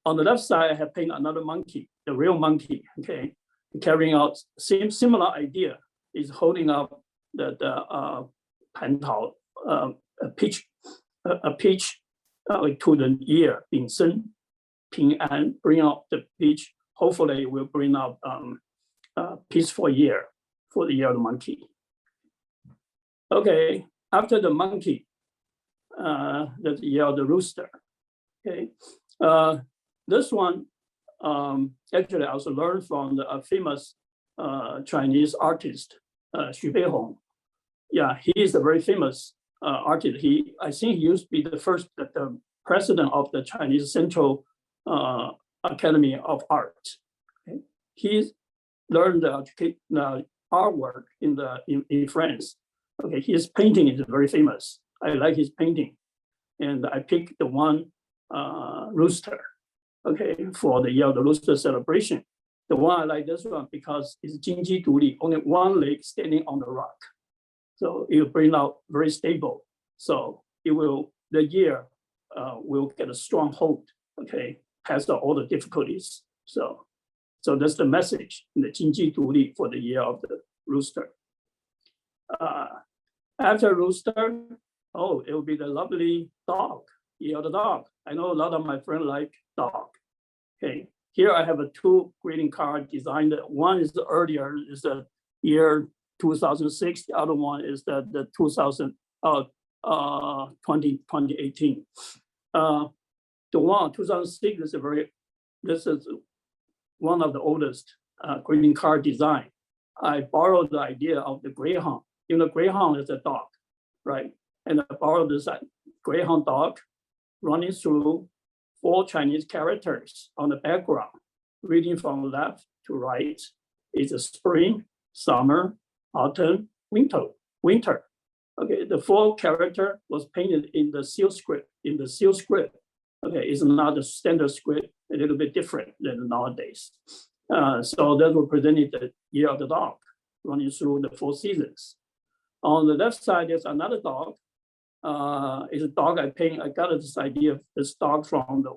E: On the left side, I have painted another monkey, the real monkey. Okay, carrying out similar idea is holding up the蟠桃. A peach to the year, 丙申, 平安, bring out the peach. Hopefully, will bring out a peaceful year for the year of the monkey. Okay, after the monkey, the year of the rooster. Okay, this one actually I also learned from the famous Chinese artist Xu Beihong. Yeah, he is a very famous artist. I think he used to be the first the president of the Chinese Central Academy of Art. Okay. He learned the artwork in France. Okay, his painting is very famous. I like his painting, and I picked the one rooster. Okay, for the year of the rooster celebration. The one I like this one because it's 金鸡独立, only one leg standing on the rock. So it will bring out very stable. So it will, the year will get a strong hold, okay, past all the difficulties. So that's the message in the 经济独立 for the year of the rooster. After rooster, oh, it will be the lovely dog, year of the dog. I know a lot of my friends like dog. Okay, here I have a 2 greeting card designed. One is the earlier, is the year 2006. The other one is the 2018. The one 2006 is this is one of the oldest greeting card design. I borrowed the idea of the greyhound. You know, greyhound is a dog, right? And I borrowed this greyhound dog running through 4 Chinese characters on the background, reading from left to right. It's a spring, summer, autumn, winter. Okay, the 4 character was painted in the seal script. Okay, it's not the standard script, a little bit different than nowadays. So that represented the year of the dog running through the 4 seasons. On the left side, there's another dog. It's a dog I paint. I got this idea of this dog from the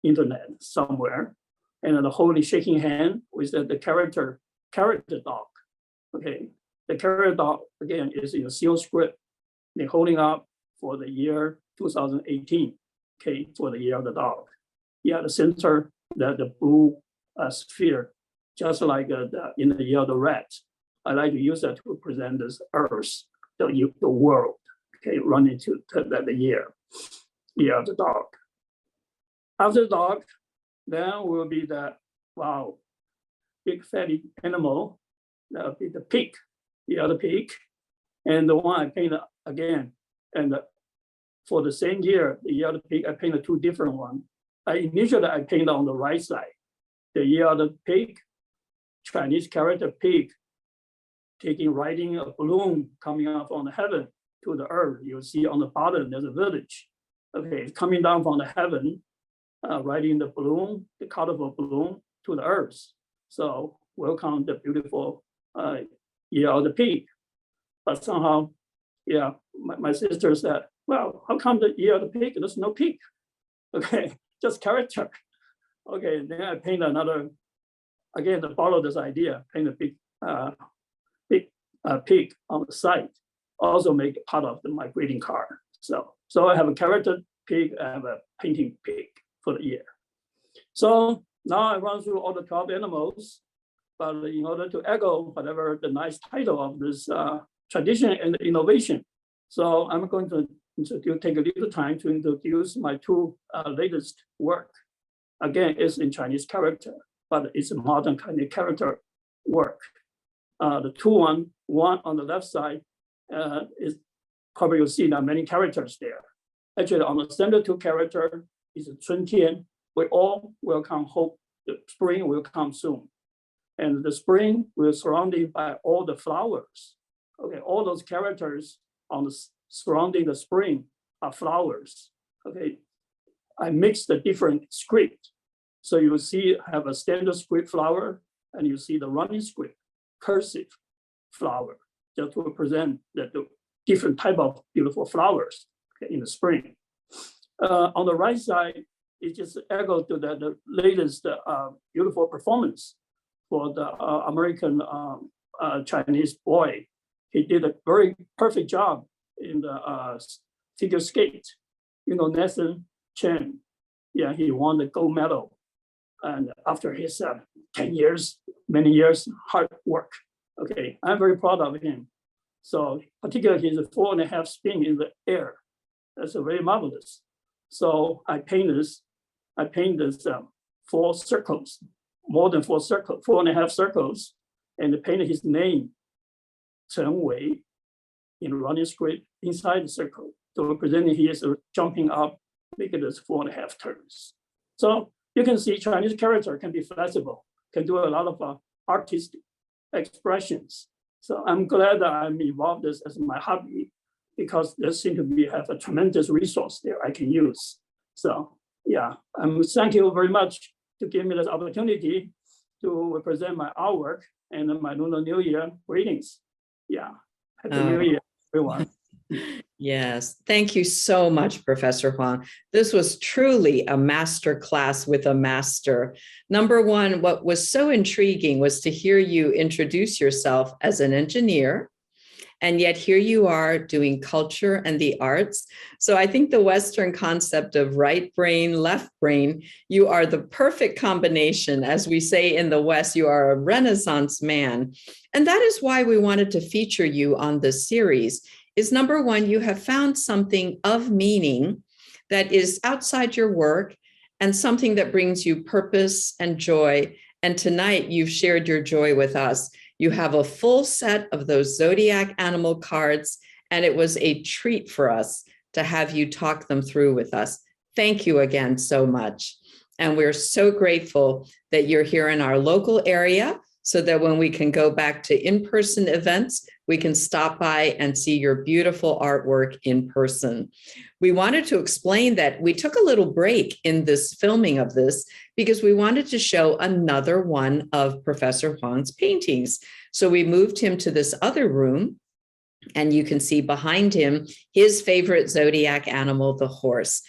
E: internet somewhere, and the holy shaking hand with the character dog. Okay, the character dog again is in a seal script. They're holding up for the year 2018. Okay, for the year of the dog. Yeah, the center, the blue sphere, just like in the year of the rat. I like to use that to represent this earth, the world. Okay, running to the year of the dog. After the dog, then will be the big fatty animal. That will be the pig, year of the pig, and the one I painted again. And for the same year, the year of the pig, I painted 2 different ones. Initially, I painted on the right side, the year of the pig, Chinese character pig, riding a balloon coming up from the heaven to the earth. You'll see on the bottom, there's a village. Okay, it's coming down from the heaven, riding the balloon, the colorful balloon to the earth. So welcome the beautiful year of the pig. But somehow, yeah, my sister said, well, how come the year of the pig, there's no pig? Okay, just character. Okay, then I paint another, again, to follow this idea, paint a big pig on the side. Also make it part of my greeting card. So I have a character pig, I have a painting pig for the year. So now I run through all the 12 animals, but in order to echo whatever the nice title of this tradition and innovation. So I'm going to take a little time to introduce my 2 latest work. Again, it's in Chinese character, but it's a modern kind of character work. The 2 one on the left side is probably you'll see there are many characters there. Actually, on the center 2 character is a 春天. We all welcome hope. The spring will come soon, and the spring will surrounded by all the flowers. Okay, all those characters on the surrounding the spring are flowers. Okay, I mixed the different script, so you will see have a standard script flower, and you see the running script cursive flower, just to represent the different type of beautiful flowers, okay, in the spring. On the right side, it just echoes to the latest beautiful performance for the American Chinese boy. He did a very perfect job in the figure skate. You know, Nathan Chen, yeah, he won the gold medal. And after his 10 years, many years hard work. Okay, I'm very proud of him. So particularly his 4.5 spin in the air. That's very marvelous. So I paint this 4 circles, more than 4 circles, 4.5 circles, and painted his name, Chen Wei, in running script inside the circle. So representing he is jumping up, making this 4.5 turns. So you can see Chinese character can be flexible, can do a lot of artistic expressions. So I'm glad that I'm involved this as my hobby, because there seems to be have a tremendous resource there I can use. So yeah, thank you very much to give me this opportunity to represent my artwork and my Lunar New Year greetings. Yeah, Happy New Year, everyone.
A: Yes, thank you so much, Professor Huang. This was truly a master class with a master. Number one, what was so intriguing was to hear you introduce yourself as an engineer, and yet here you are doing culture and the arts. So I think the Western concept of right brain, left brain, you are the perfect combination. As we say in the West, you are a Renaissance man. And that is why we wanted to feature you on this series. Is number one, you have found something of meaning that is outside your work and something that brings you purpose and joy. And tonight you've shared your joy with us. You have a full set of those zodiac animal cards, and it was a treat for us to have you talk them through with us. Thank you again so much. And we're so grateful that you're here in our local area, so that when we can go back to in-person events, we can stop by and see your beautiful artwork in person. We wanted to explain that we took a little break in this filming of this because we wanted to show another one of Professor Huang's paintings. So we moved him to this other room, and you can see behind him his favorite zodiac animal, the horse.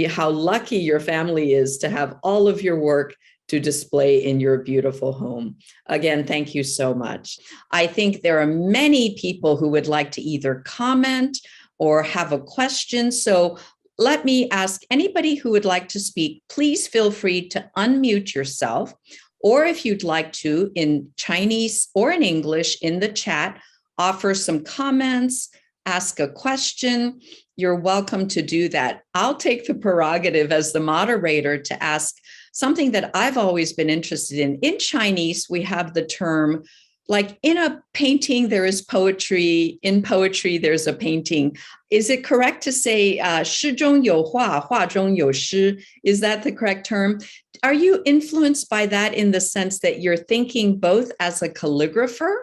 A: How lucky your family is to have all of your work to display in your beautiful home. Again, thank you so much. I think there are many people who would like to either comment or have a question. So let me ask anybody who would like to speak, please feel free to unmute yourself, or if you'd like to, in Chinese or in English in the chat, offer some comments, ask a question. You're welcome to do that. I'll take the prerogative as the moderator to ask something that I've always been interested in. In Chinese, we have the term, like in a painting, there is poetry. In poetry, there's a painting. Is it correct to say, 诗中有画,画中有诗? Is that the correct term? Are you influenced by that in the sense that you're thinking both as a calligrapher,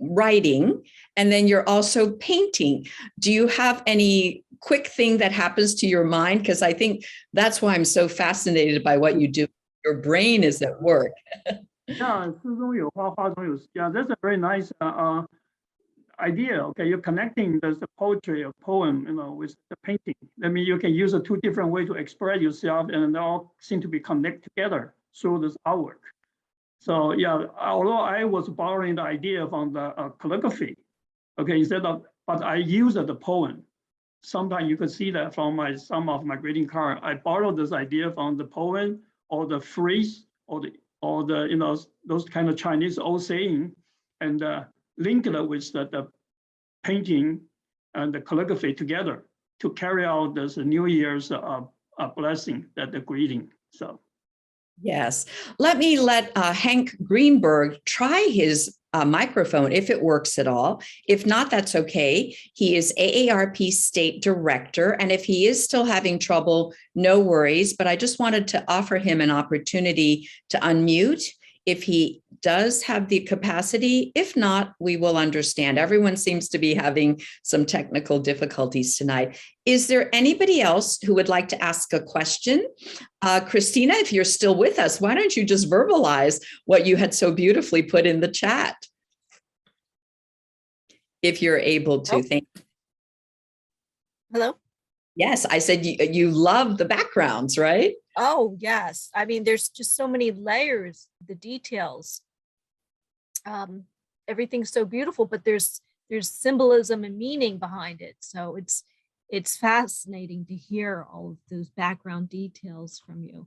A: writing, and then you're also painting? Do you have any quick thing that happens to your mind? Because I think that's why I'm so fascinated by what you do. Your brain is at work.
E: Yeah, 诗中有画，画中有诗. Yeah, that's a very nice idea. Okay, you're connecting the poetry or poem, with the painting. I mean, you can use two different ways to express yourself, and they all seem to be connected together through this artwork. So yeah, although I was borrowing the idea from the calligraphy, okay, but I use the poem. Sometimes you could see that from some of my greeting card. I borrowed this idea from the poem or the phrase or the those kind of Chinese old saying, and link it with the painting and the calligraphy together to carry out this New Year's blessing, the greeting. So.
A: Yes. Let me let Hank Greenberg try his microphone if it works at all. If not, that's okay. He is AARP State Director, and if he is still having trouble, no worries, but I just wanted to offer him an opportunity to unmute if he does have the capacity. If not, we will understand. Everyone seems to be having some technical difficulties tonight. Is there anybody else who would like to ask a question? Christina, if you're still with us, why don't you just verbalize what you had so beautifully put in the chat? If you're able to.
G: Oh.
A: Thank you.
G: Hello?
A: Yes, I said you love the backgrounds, right?
G: Oh, yes. I mean, there's just so many layers, the details. Everything's so beautiful, but there's symbolism and meaning behind it. So it's fascinating to hear all of those background details from you.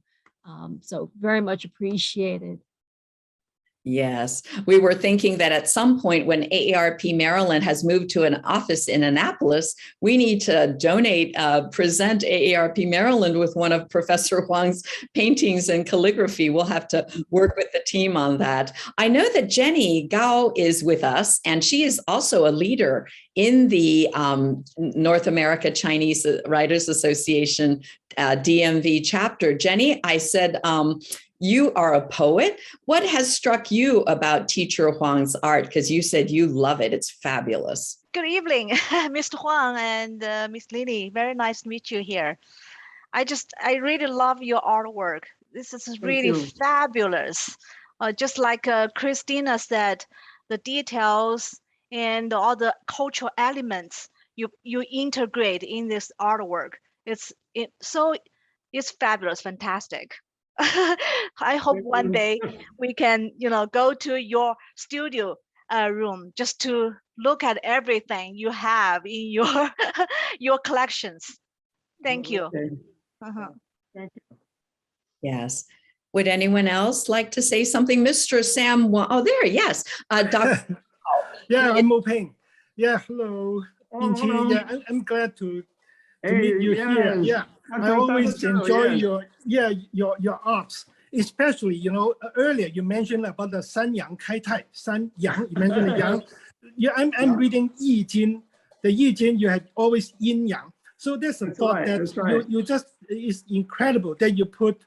G: So very much appreciated.
A: Yes, we were thinking that at some point when AARP Maryland has moved to an office in Annapolis, we need to present AARP Maryland with one of Professor Huang's paintings and calligraphy. We'll have to work with the team on that. I know that Jenny Gao is with us, and she is also a leader in the North America Chinese Writers Association DMV chapter. Jenny, I said, you are a poet. What has struck you about Teacher Huang's art? Because you said you love it. It's fabulous.
H: Good evening, Mr. Huang and Miss Lily. Very nice to meet you here. I really love your artwork. This is really fabulous. Just like Christina said, the details and all the cultural elements you integrate in this artwork. It's fabulous, fantastic. I hope one day we can, go to your studio room just to look at everything you have in your your collections. Thank you.
E: Okay.
H: Uh-huh.
E: Thank you.
A: Yes. Would anyone else like to say something? Mr. Sam, oh, there, yes. Dr.
I: Yeah, I'm Mopeng. Yeah, hello.
E: Oh,
I: Inchi.
E: hello.
I: Yeah, I'm glad to
E: Hey,
I: meet you here.
E: yes.
I: Yeah, I
E: Dr.
I: always
E: Zhao,
I: enjoy
E: yes.
I: your arts, especially earlier you mentioned about the San Yang Kai Tai. San Yang, you mentioned the Yang. Yeah, I'm reading Yi Jin. The Yi Jin you had always yin yang. So there's a thought
E: right,
I: that
E: that's right.
I: you just it's incredible that you put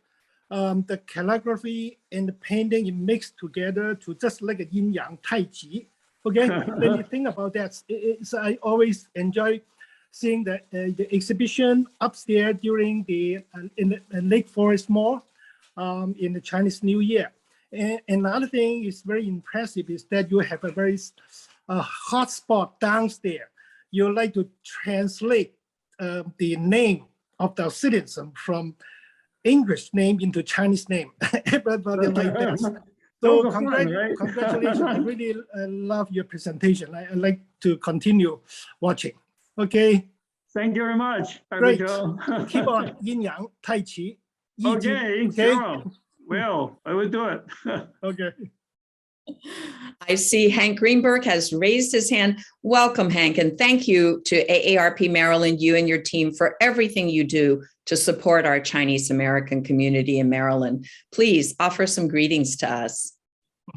I: the calligraphy and the painting you mix together to just like a yin yang tai chi. Okay, when you think about that, I always enjoy seeing the exhibition upstairs during in the Lake Forest Mall in the Chinese New Year. And another thing is very impressive is that you have a very hot spot downstairs. You like to translate the name of the citizen from English name into Chinese name. Everybody like that. So congratulations. I really love your presentation. I like to continue watching. Okay.
E: Thank you very much.
I: Great. Keep on yin yang, tai chi.
E: Okay, sure. Well, I will do it.
I: Okay.
A: I see Hank Greenberg has raised his hand. Welcome, Hank, and thank you to AARP Maryland, you and your team for everything you do to support our Chinese American community in Maryland. Please offer some greetings to us.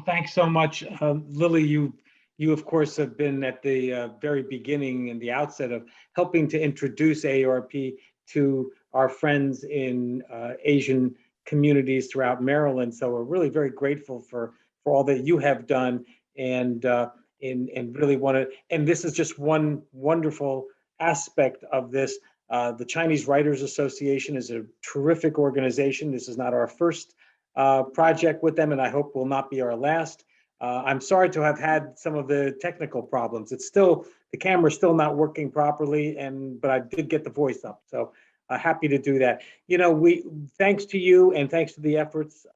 J: Thanks so much, Lily. You of course have been at the very beginning and the outset of helping to introduce AARP to our friends in Asian communities throughout Maryland. So we're really very grateful for all that you have done, and really want to. And this is just one wonderful aspect of this. The Chinese Writers Association is a terrific organization. This is not our first project with them, and I hope will not be our last. I'm sorry to have had some of the technical problems. It's still, the camera's still not working properly, but I did get the voice up, so happy to do that. Thanks to you and thanks to the efforts,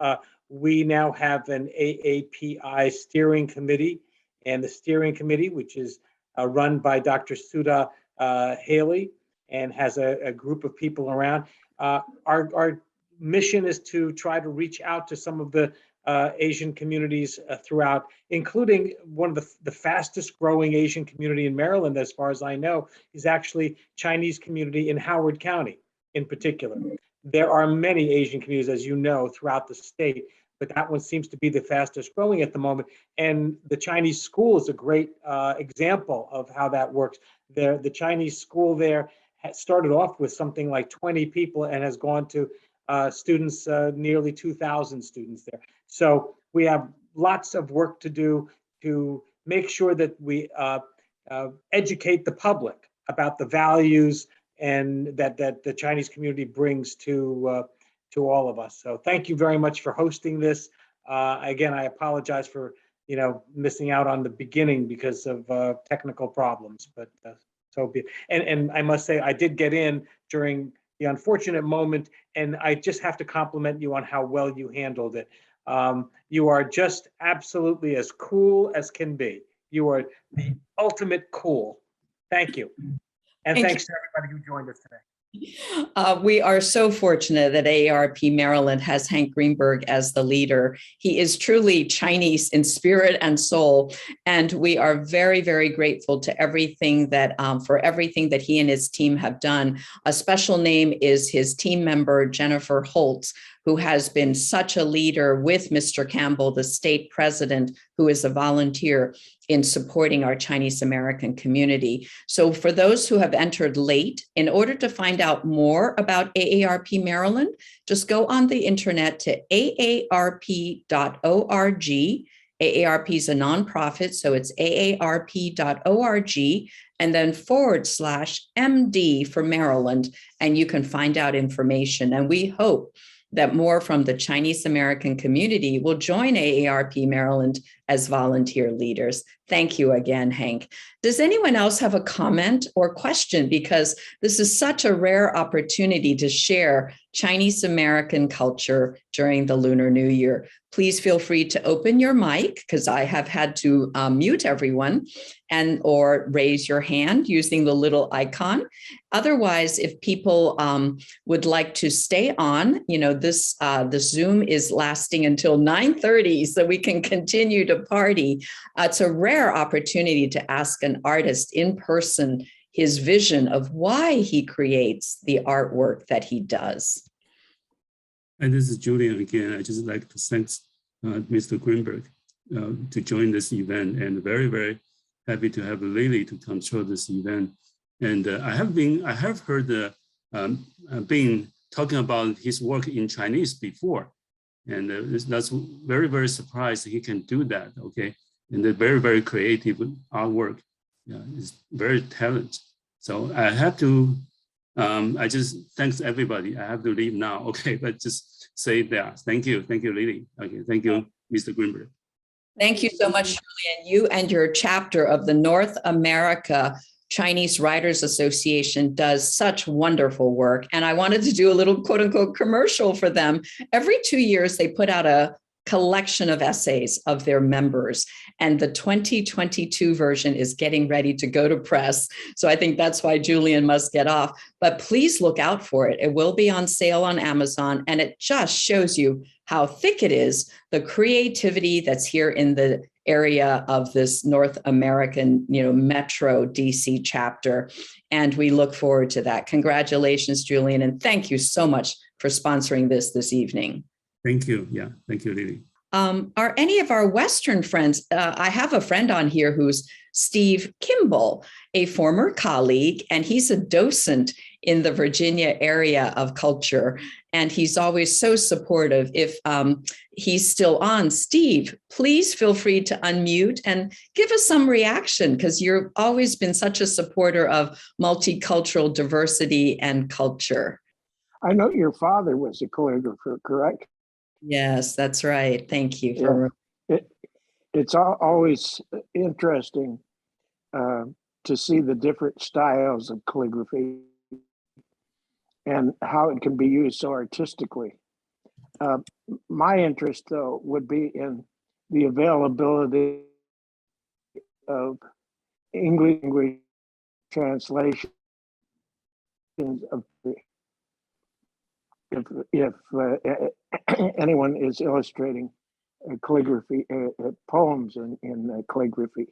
J: we now have an AAPI steering committee, and the steering committee, which is run by Dr. Sudha Haley, and has a group of people around. Our mission is to try to reach out to some of the Asian communities throughout, including one of the fastest growing Asian community in Maryland, as far as I know, is actually Chinese community in Howard County in particular. There are many Asian communities, as you know, throughout the state, but that one seems to be the fastest growing at the moment. And the Chinese school is a great example of how that works. The Chinese school there started off with something like 20 people and has gone to students, nearly 2,000 students there. So we have lots of work to do to make sure that we educate the public about the values and that the Chinese community brings to all of us. So thank you very much for hosting this. Again, I apologize for missing out on the beginning because of technical problems, but so be it. And I must say I did get in during the unfortunate moment, and I just have to compliment you on how well you handled it. You are just absolutely as cool as can be. You are the ultimate cool. Thank you. And thanks to everybody who joined us today.
A: We are so fortunate that AARP Maryland has Hank Greenberg as the leader. He is truly Chinese in spirit and soul, and we are very, very grateful to everything that for everything that he and his team have done. A special name is his team member, Jennifer Holtz, who has been such a leader with Mr. Campbell, the state president, who is a volunteer in supporting our Chinese American community. So for those who have entered late, in order to find out more about AARP Maryland, just go on the internet to aarp.org. AARP is a nonprofit, so it's aarp.org, and then /MD for Maryland, and you can find out information. And we hope that more from the Chinese American community will join AARP Maryland as volunteer leaders. Thank you again, Hank. Does anyone else have a comment or question? Because this is such a rare opportunity to share Chinese American culture during the Lunar New Year. Please feel free to open your mic, because I have had to mute everyone, and or raise your hand using the little icon. Otherwise, if people would like to stay on, the Zoom is lasting until 9:30, so we can continue to party. It's a rare opportunity to ask an artist in person his vision of why he creates the artwork that he does.
B: And this is Julian again. I just like to thank Mr. Greenberg to join this event, and very, very happy to have Lily to control this event. And I have heard been talking about his work in Chinese before, and that's very, very surprised he can do that. Okay, and the very, very creative artwork. Yeah, it's very talented. So I have to. I just thanks everybody. I have to leave now. Okay, but just say that. Thank you, Lily. Okay, thank you, Mr. Greenberg.
A: Thank you so much, Julian. You and your chapter of the North America Chinese Writers Association does such wonderful work. And I wanted to do a little quote unquote commercial for them. Every 2 years, they put out a collection of essays of their members. And the 2022 version is getting ready to go to press. So I think that's why Julian must get off. But please look out for it. It will be on sale on Amazon. And it just shows you how thick it is, the creativity that's here in the area of this North American, Metro DC chapter. And we look forward to that. Congratulations, Julian. And thank you so much for sponsoring this evening.
B: Thank you. Yeah, thank you, Lily.
A: Are any of our Western friends, I have a friend on here who's Steve Kimball, a former colleague, and he's a docent in the Virginia area of culture. And he's always so supportive. If he's still on, Steve, please feel free to unmute and give us some reaction, because you've always been such a supporter of multicultural diversity and culture.
K: I know your father was a calligrapher, correct?
A: Yes, that's right. Thank you for
K: it's always interesting to see the different styles of calligraphy and how it can be used so artistically. My interest, though, would be in the availability of English translations of if anyone is illustrating calligraphy, poems in calligraphy.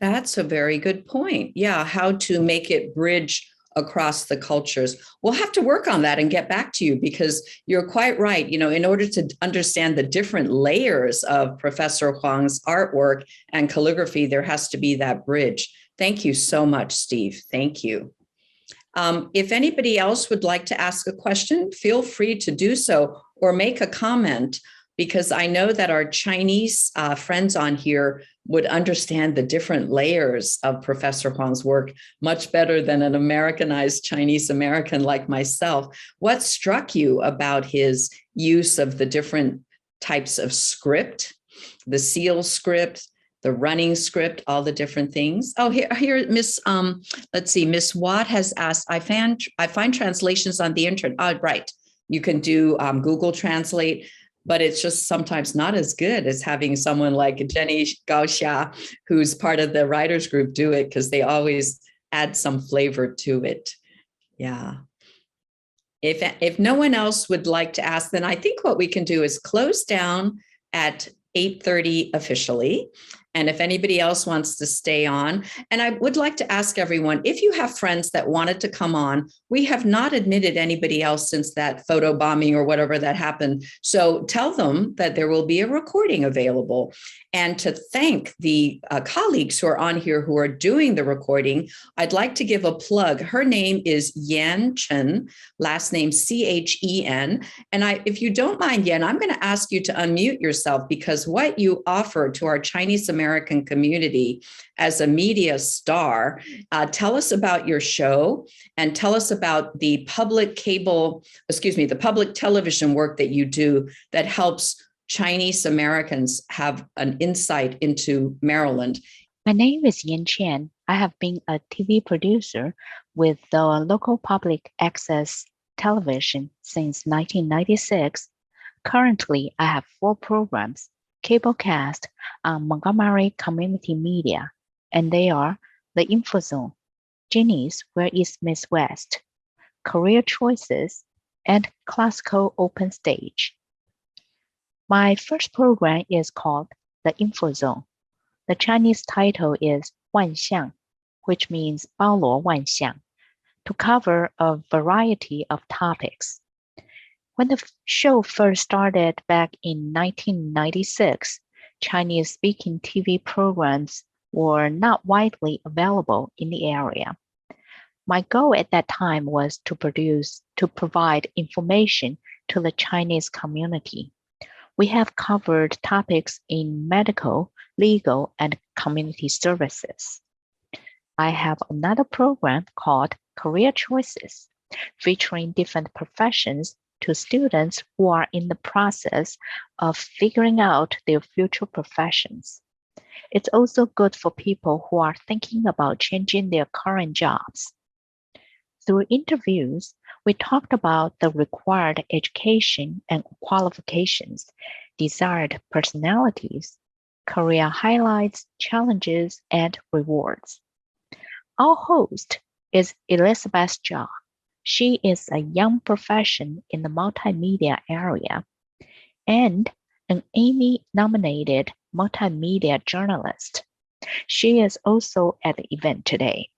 A: That's a very good point. Yeah, how to make it bridge across the cultures. We'll have to work on that and get back to you, because you're quite right. In order to understand the different layers of Professor Huang's artwork and calligraphy, there has to be that bridge. Thank you so much, Steve. Thank you. If anybody else would like to ask a question, feel free to do so or make a comment, because I know that our Chinese friends on here would understand the different layers of Professor Huang's work much better than an Americanized Chinese American like myself. What struck you about his use of the different types of script, the seal script, the running script, all the different things? Oh, here, Miss, let's see, Miss Watt has asked, I find translations on the internet. Oh, right. You can do Google Translate, but it's just sometimes not as good as having someone like Jenny Gaoxia, who's part of the writers group, do it, because they always add some flavor to it. Yeah. If no one else would like to ask, then I think what we can do is close down at 8:30 officially. And if anybody else wants to stay on, and I would like to ask everyone, if you have friends that wanted to come on, we have not admitted anybody else since that photo bombing or whatever that happened. So tell them that there will be a recording available. And to thank the colleagues who are on here who are doing the recording, I'd like to give a plug. Her name is Yan Chen, last name Chen. And if you don't mind, Yan, I'm going to ask you to unmute yourself, because what you offer to our Chinese American community as a media star, tell us about your show and tell us about the public television work that you do that helps Chinese Americans have an insight into Maryland.
L: My name is Yan Chen. I have been a TV producer with the local public access television since 1996. Currently, I have 4 programs, cablecast on Montgomery Community Media, and they are The Info Zone, Ginny's Where is Miss West, Career Choices, and Classical Open Stage. My first program is called The Info Zone. The Chinese title is 万象, which means 包罗万象, to cover a variety of topics. When the show first started back in 1996, Chinese-speaking TV programs were not widely available in the area. My goal at that time was to provide information to the Chinese community. We have covered topics in medical, legal, and community services. I have another program called Career Choices, featuring different professions to students who are in the process of figuring out their future professions. It's also good for people who are thinking about changing their current jobs. Through interviews, we talked about the required education and qualifications, desired personalities, career highlights, challenges, and rewards. Our host is Elizabeth Jia. She is a young professional in the multimedia area and an Emmy-nominated multimedia journalist. She is also at the event today.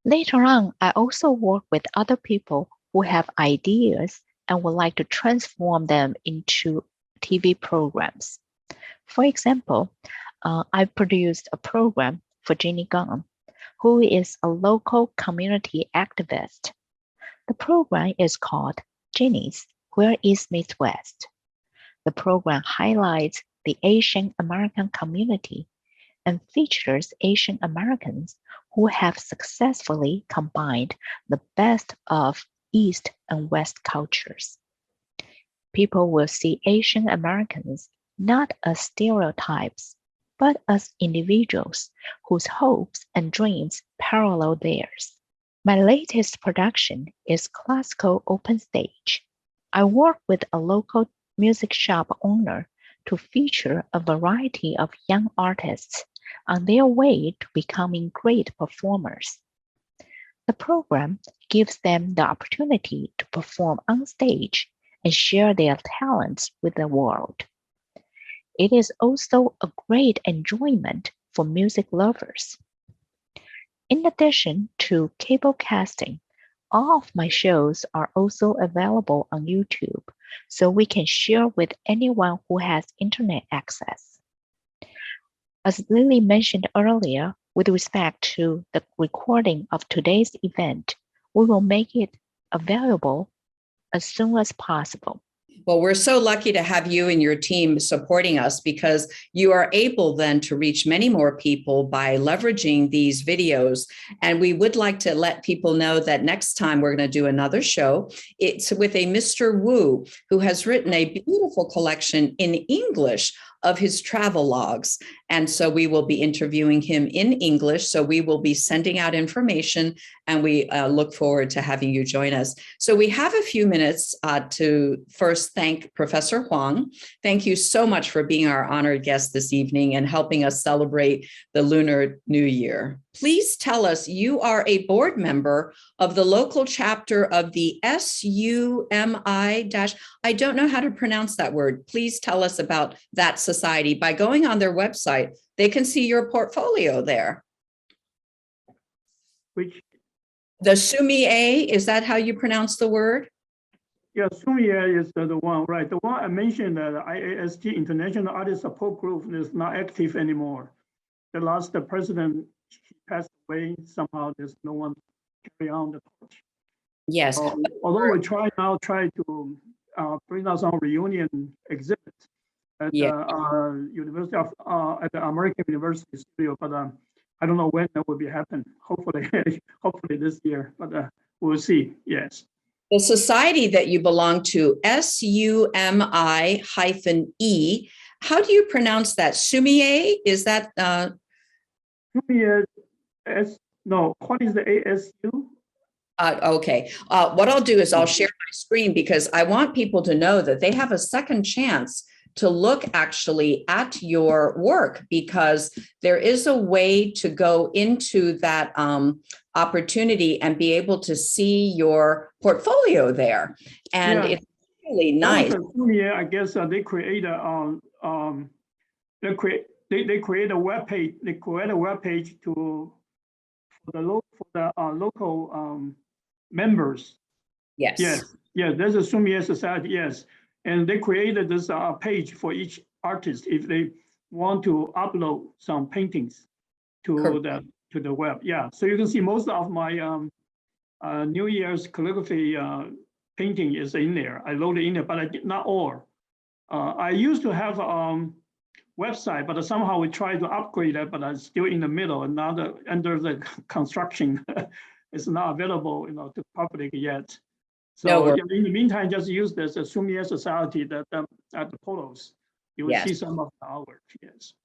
L: Later on, I also work with other people who have ideas and would like to transform them into TV programs. For example, I produced a program for Jenny Gong, who is a local community activist. The program is called Jenny's Where is Miss West? The program highlights the Asian American community and features Asian Americans who have successfully combined the best of East and West cultures. People will see Asian Americans not as stereotypes, but as individuals whose hopes and dreams parallel theirs. My latest production is Classical Open Stage. I work with a local music shop owner to feature a variety of young artists on their way to becoming great performers. The program gives them the opportunity to perform on stage and share their talents with the world. It is also a great enjoyment for music lovers. In addition to cable casting, all of my shows are also available on YouTube, so we can share with anyone who has internet access. As Lily mentioned earlier, with respect to the recording of today's event, we will make it available as soon as possible.
A: Well, we're so lucky to have you and your team supporting us because you are able then to reach many more people by leveraging these videos. And we would like to let people know that next time we're going to do another show. It's with a Mr. Wu, who has written a beautiful collection in English of his travel logs. And so we will be interviewing him in English. So we will be sending out information, and we look forward to having you join us. So we have a few minutes to first thank Professor Huang. Thank you so much for being our honored guest this evening and helping us celebrate the Lunar New Year. Please tell us, you are a board member of the local chapter of the SUMI- I don't know how to pronounce that word. Please tell us about that society. By going on their website, they can see your portfolio there.
E: Which,
A: The SUMI-A, is that how you pronounce the word?
E: yeah, SUMIA is the one, right? The one I mentioned, the IAST, International Artist Support Group, is not active anymore. The last president passed away. Somehow there's no one to carry on the torch.
A: Yes.
E: Although we try to bring out some reunion exhibits at University of at the American University Studio, but I don't know when that will be happen. Hopefully, hopefully this year, but we'll see. Yes.
A: The society that you belong to, SUMI-E. How do you pronounce that? Sumie? Is that?
E: Sumie, no, what is the ASU?
A: Okay. What I'll do is I'll share my screen because I want people to know that they have a second chance to look actually at your work, because there is a way to go into that opportunity and be able to see your portfolio there. And it's really nice.
E: I guess they create a they create a web page. They create a web page for the local members.
A: Yes.
E: Yes. There's a Sumie Society. Yes, and they created this page for each artist if they want to upload some paintings to the web. Yeah, so you can see most of my New Year's calligraphy painting is in there. I loaded in there, but I did not all. I used to have website, but somehow we tried to upgrade it, but it's still in the middle and now under the construction. It's not available, to public yet. So in the meantime, just use this Sumie Society that at the polos. You will see some of the artwork.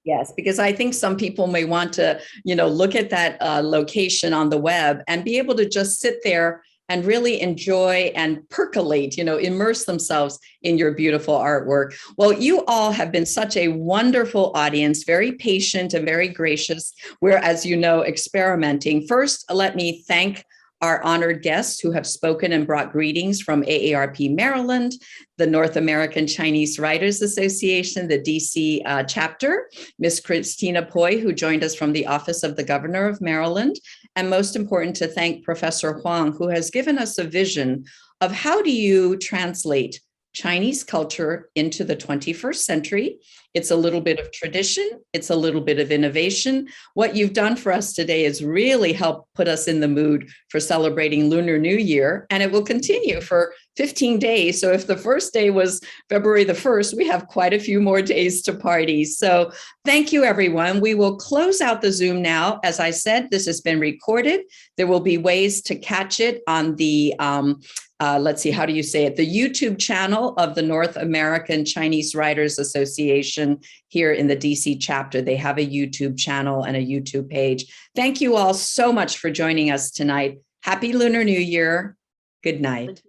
A: Yes, because I think some people may want to, look at that location on the web and be able to just sit there and really enjoy and percolate, immerse themselves in your beautiful artwork. Well, you all have been such a wonderful audience, very patient and very gracious. We're, as you know, experimenting. First, let me thank our honored guests who have spoken and brought greetings from AARP Maryland, the North American Chinese Writers Association, the DC chapter, Ms. Christina Poi, who joined us from the Office of the Governor of Maryland, and most important to thank Professor Huang, who has given us a vision of how do you translate Chinese culture into the 21st century. It's a little bit of tradition. It's a little bit of innovation. What you've done for us today is really help put us in the mood for celebrating Lunar New Year, and it will continue for 15 days. So if the first day was February the 1st, we have quite a few more days to party. So thank you, everyone. We will close out the Zoom now. As I said, this has been recorded. There will be ways to catch it on the let's see, how do you say it? The YouTube channel of the North American Chinese Writers Association here in the DC chapter. They have a YouTube channel and a YouTube page. Thank you all so much for joining us tonight. Happy Lunar New Year. Good night.